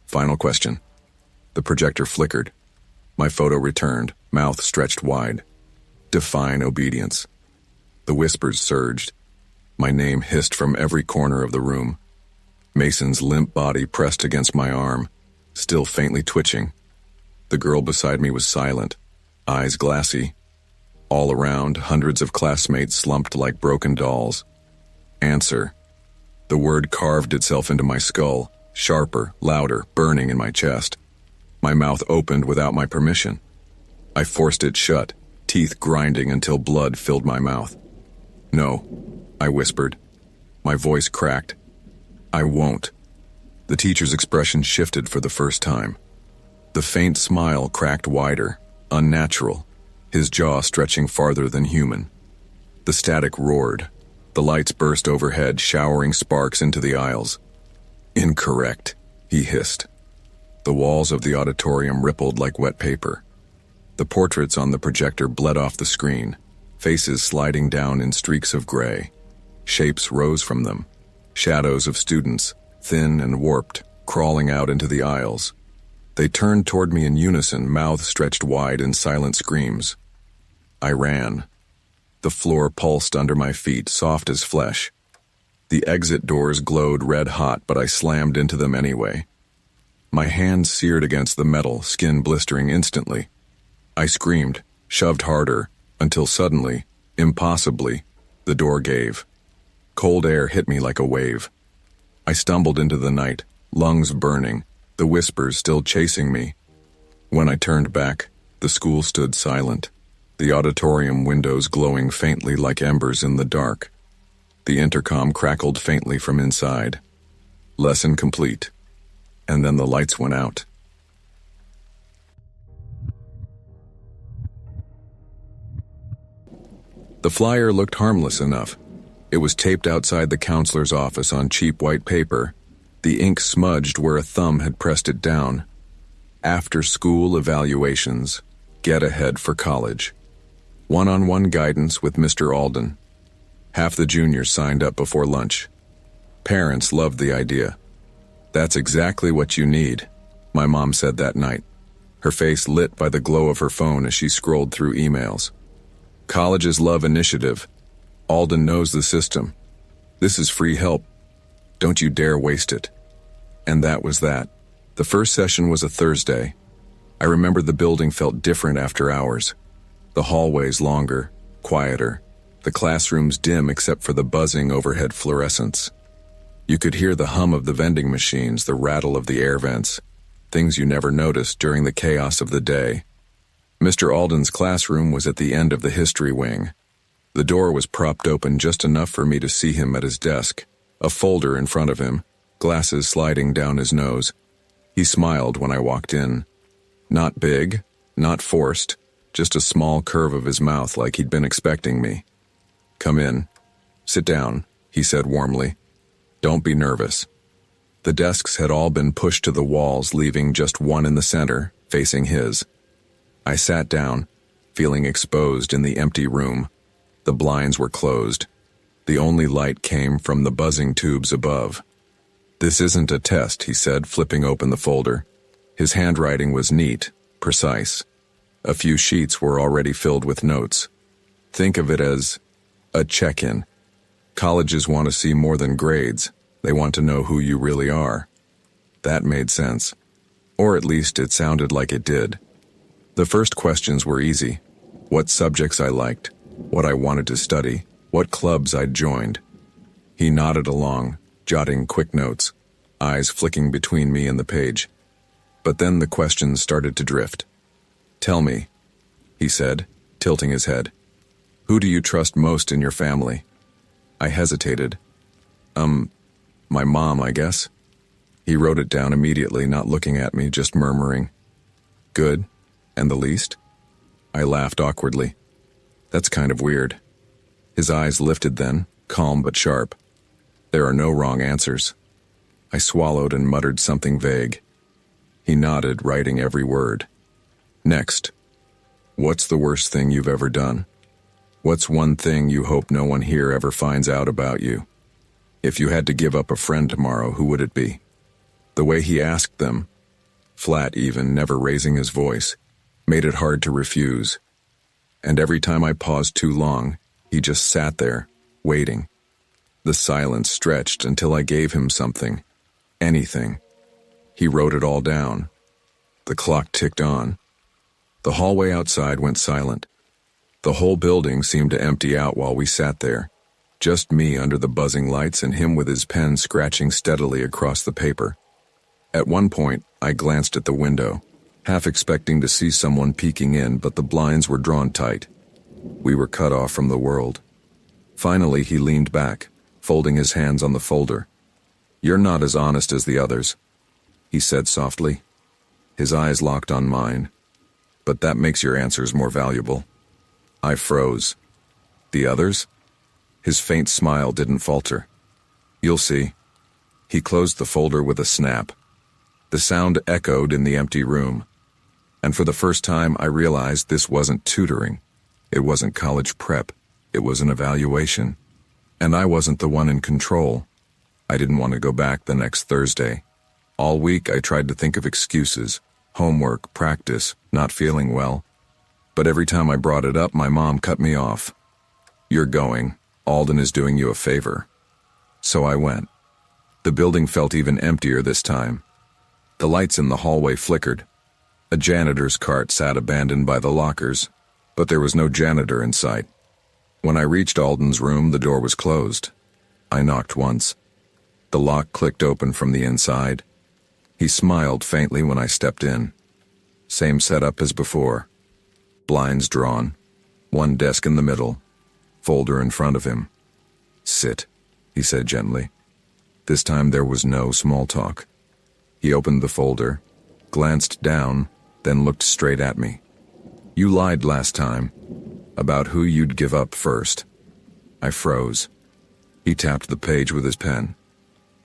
"Final question." The projector flickered. My photo returned, mouth stretched wide. Define obedience. The whispers surged. My name hissed from every corner of the room. Mason's limp body pressed against my arm, still faintly twitching. The girl beside me was silent, eyes glassy. All around, hundreds of classmates slumped like broken dolls. Answer. The word carved itself into my skull, sharper, louder, burning in my chest. My mouth opened without my permission. I forced it shut, teeth grinding until blood filled my mouth. "No," I whispered. My voice cracked. "I won't." The teacher's expression shifted for the first time. The faint smile cracked wider, unnatural, his jaw stretching farther than human. The static roared. The lights burst overhead, showering sparks into the aisles. "Incorrect," he hissed. The walls of the auditorium rippled like wet paper. The portraits on the projector bled off the screen, faces sliding down in streaks of gray. Shapes rose from them, shadows of students, thin and warped, crawling out into the aisles. They turned toward me in unison, mouths stretched wide in silent screams. I ran. The floor pulsed under my feet, soft as flesh. The exit doors glowed red hot, but I slammed into them anyway. My hand seared against the metal, skin blistering instantly. I screamed, shoved harder, until suddenly, impossibly, the door gave. Cold air hit me like a wave. I stumbled into the night, lungs burning, the whispers still chasing me. When I turned back, the school stood silent, the auditorium windows glowing faintly like embers in the dark. The intercom crackled faintly from inside. Lesson complete. And then the lights went out. The flyer looked harmless enough. It was taped outside the counselor's office on cheap white paper, the ink smudged where a thumb had pressed it down. After school evaluations, get ahead for college. One-on-one guidance with Mr. Alden. Half the juniors signed up before lunch. Parents loved the idea. "That's exactly what you need," my mom said that night, her face lit by the glow of her phone as she scrolled through emails. "Colleges love initiative. Alden knows the system. This is free help. Don't you dare waste it." And that was that. The first session was a Thursday. I remember the building felt different after hours. The hallways longer, quieter. The classrooms dim except for the buzzing overhead fluorescents. You could hear the hum of the vending machines, the rattle of the air vents, things you never noticed during the chaos of the day. Mr. Alden's classroom was at the end of the history wing. The door was propped open just enough for me to see him at his desk, a folder in front of him, glasses sliding down his nose. He smiled when I walked in. Not big, not forced, just a small curve of his mouth like he'd been expecting me. "Come in. Sit down," he said warmly. "Don't be nervous." The desks had all been pushed to the walls, leaving just one in the center, facing his. I sat down, feeling exposed in the empty room. The blinds were closed. The only light came from the buzzing tubes above. "This isn't a test," he said, flipping open the folder. His handwriting was neat, precise. A few sheets were already filled with notes. "Think of it as a check-in. Colleges want to see more than grades. They want to know who you really are." That made sense. Or at least it sounded like it did. The first questions were easy. What subjects I liked, what I wanted to study, what clubs I'd joined. He nodded along, jotting quick notes, eyes flicking between me and the page. But then the questions started to drift. "Tell me," he said, tilting his head. "Who do you trust most in your family?" I hesitated. My mom, I guess." He wrote it down immediately, not looking at me, just murmuring. "Good. And the least?" I laughed awkwardly. "That's kind of weird." His eyes lifted then, calm but sharp. "There are no wrong answers." I swallowed and muttered something vague. He nodded, writing every word. "Next. What's the worst thing you've ever done? What's one thing you hope no one here ever finds out about you? If you had to give up a friend tomorrow, who would it be?" The way he asked them, flat even, never raising his voice, made it hard to refuse. And every time I paused too long, he just sat there, waiting. The silence stretched until I gave him something. Anything. He wrote it all down. The clock ticked on. The hallway outside went silent. The whole building seemed to empty out while we sat there. Just me under the buzzing lights and him with his pen scratching steadily across the paper. At one point, I glanced at the window, half expecting to see someone peeking in, but the blinds were drawn tight. We were cut off from the world. Finally, he leaned back, folding his hands on the folder. "You're not as honest as the others," he said softly. His eyes locked on mine. "But that makes your answers more valuable." I froze. The others? His faint smile didn't falter. You'll see. He closed the folder with a snap. The sound echoed in the empty room. And for the first time, I realized this wasn't tutoring. It wasn't college prep. It was an evaluation. And I wasn't the one in control. I didn't want to go back the next Thursday. All week, I tried to think of excuses. Homework, practice, not feeling well. But every time I brought it up, my mom cut me off. You're going. Alden is doing you a favor. So I went. The building felt even emptier this time. The lights in the hallway flickered. A janitor's cart sat abandoned by the lockers, but there was no janitor in sight. When I reached Alden's room, the door was closed. I knocked once. The lock clicked open from the inside. He smiled faintly when I stepped in. Same setup as before. Blinds drawn. One desk in the middle. Folder in front of him. Sit, he said gently. This time there was no small talk. He opened the folder, glanced down, then looked straight at me. You lied last time, about who you'd give up first. I froze. He tapped the page with his pen.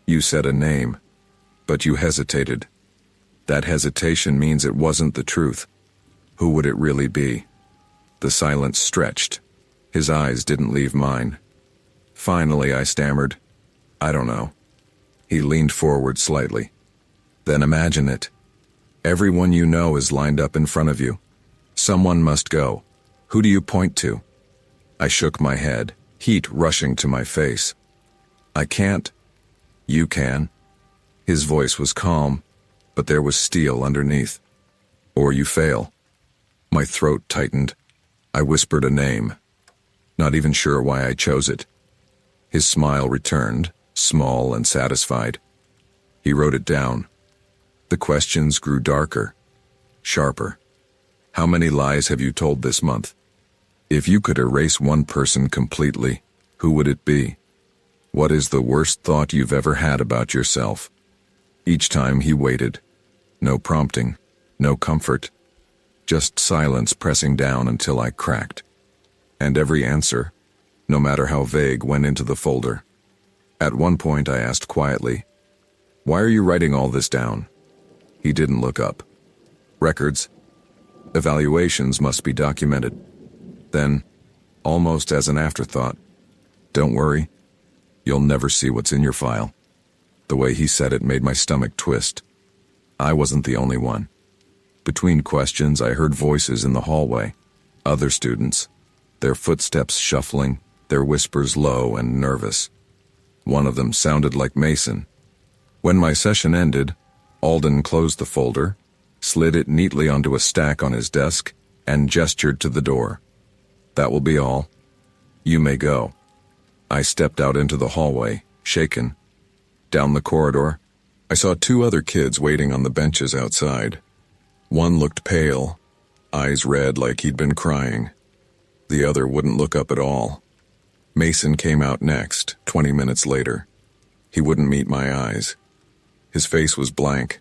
You said a name, but you hesitated. That hesitation means it wasn't the truth. Who would it really be? The silence stretched. His eyes didn't leave mine. Finally, I stammered, I don't know. He leaned forward slightly. Then imagine it. Everyone you know is lined up in front of you. Someone must go. Who do you point to? I shook my head, heat rushing to my face. I can't. You can. His voice was calm, but there was steel underneath. Or you fail. My throat tightened. I whispered a name. Not even sure why I chose it. His smile returned, small and satisfied. He wrote it down. The questions grew darker, sharper. How many lies have you told this month? If you could erase one person completely, who would it be? What is the worst thought you've ever had about yourself? Each time he waited. No prompting, no comfort. Just silence pressing down until I cracked. And every answer, no matter how vague, went into the folder. At one point I asked quietly, "Why are you writing all this down?" He didn't look up. Records. Evaluations must be documented. Then, almost as an afterthought, "Don't worry, you'll never see what's in your file." The way he said it made my stomach twist. I wasn't the only one. Between questions, I heard voices in the hallway. Other students. Their footsteps shuffling, their whispers low and nervous. One of them sounded like Mason. When my session ended, Alden closed the folder, slid it neatly onto a stack on his desk, and gestured to the door. "That will be all. You may go." I stepped out into the hallway, shaken. Down the corridor, I saw two other kids waiting on the benches outside. One looked pale, eyes red like he'd been crying. The other wouldn't look up at all. Mason came out next, 20 minutes later. He wouldn't meet my eyes. His face was blank,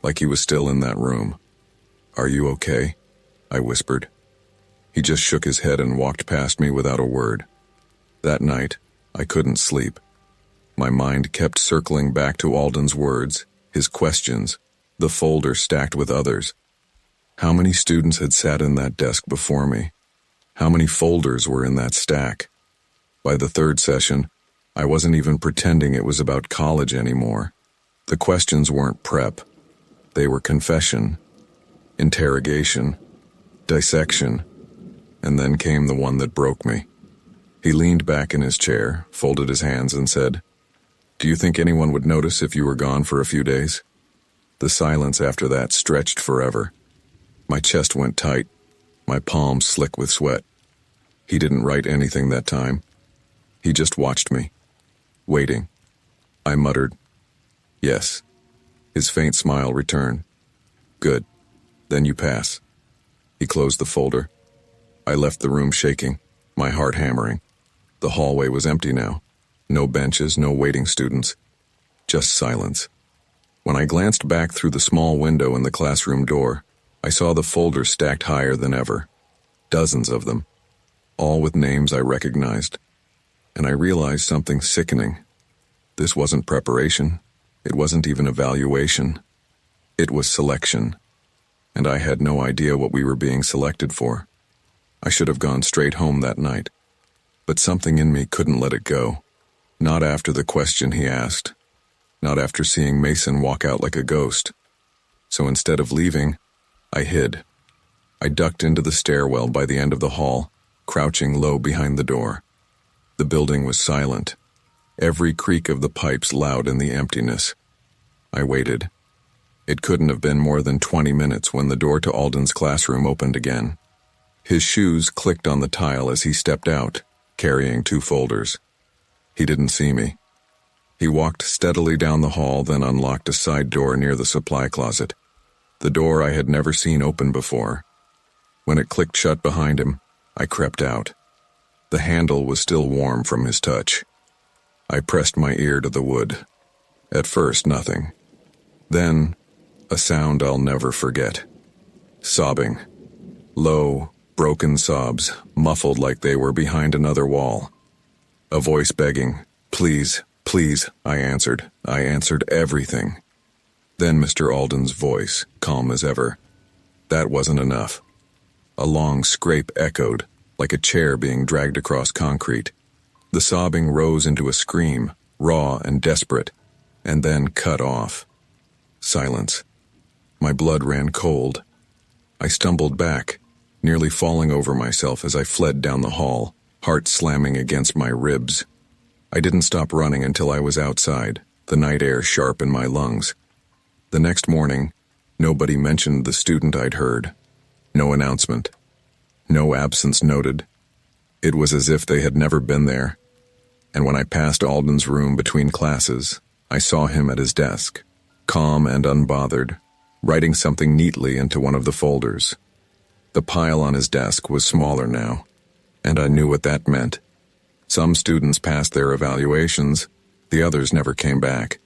like he was still in that room. "Are you okay?" I whispered. He just shook his head and walked past me without a word. That night, I couldn't sleep. My mind kept circling back to Alden's words, his questions, the folder stacked with others. How many students had sat in that desk before me? How many folders were in that stack? By the third session, I wasn't even pretending it was about college anymore. The questions weren't prep. They were confession, interrogation, dissection, and then came the one that broke me. He leaned back in his chair, folded his hands, and said, "Do you think anyone would notice if you were gone for a few days?" The silence after that stretched forever. My chest went tight, my palms slick with sweat. He didn't write anything that time. He just watched me, waiting. I muttered, "Yes." His faint smile returned. "Good. Then you pass." He closed the folder. I left the room shaking, my heart hammering. The hallway was empty now. No benches, no waiting students. Just silence. When I glanced back through the small window in the classroom door, I saw the folders stacked higher than ever. Dozens of them. all with names I recognized. And I realized something sickening. This wasn't preparation. It wasn't even evaluation. It was selection. And I had no idea what we were being selected for. I should have gone straight home that night. But something in me couldn't let it go. Not after the question he asked. Not after seeing Mason walk out like a ghost. So instead of leaving, I hid. I ducked into the stairwell by the end of the hall, crouching low behind the door. The building was silent, every creak of the pipes loud in the emptiness. I waited. It couldn't have been more than 20 minutes when the door to Alden's classroom opened again. His shoes clicked on the tile as he stepped out, carrying 2 folders. He didn't see me. He walked steadily down the hall, then unlocked a side door near the supply closet. The door I had never seen open before. When it clicked shut behind him, I crept out. The handle was still warm from his touch. I pressed my ear to the wood. At first, nothing. Then, a sound I'll never forget. Sobbing. Low, broken sobs, muffled like they were behind another wall. A voice begging, "Please, please," I answered. I answered everything. Then Mr. Alden's voice, calm as ever. That wasn't enough. A long scrape echoed, like a chair being dragged across concrete. The sobbing rose into a scream, raw and desperate, and then cut off. Silence. My blood ran cold. I stumbled back, nearly falling over myself as I fled down the hall, heart slamming against my ribs. I didn't stop running until I was outside, the night air sharp in my lungs. The next morning, nobody mentioned the student I'd heard. No announcement. No absence noted. It was as if they had never been there. And when I passed Alden's room between classes, I saw him at his desk, calm and unbothered, writing something neatly into one of the folders. The pile on his desk was smaller now, and I knew what that meant. Some students passed their evaluations, the others never came back.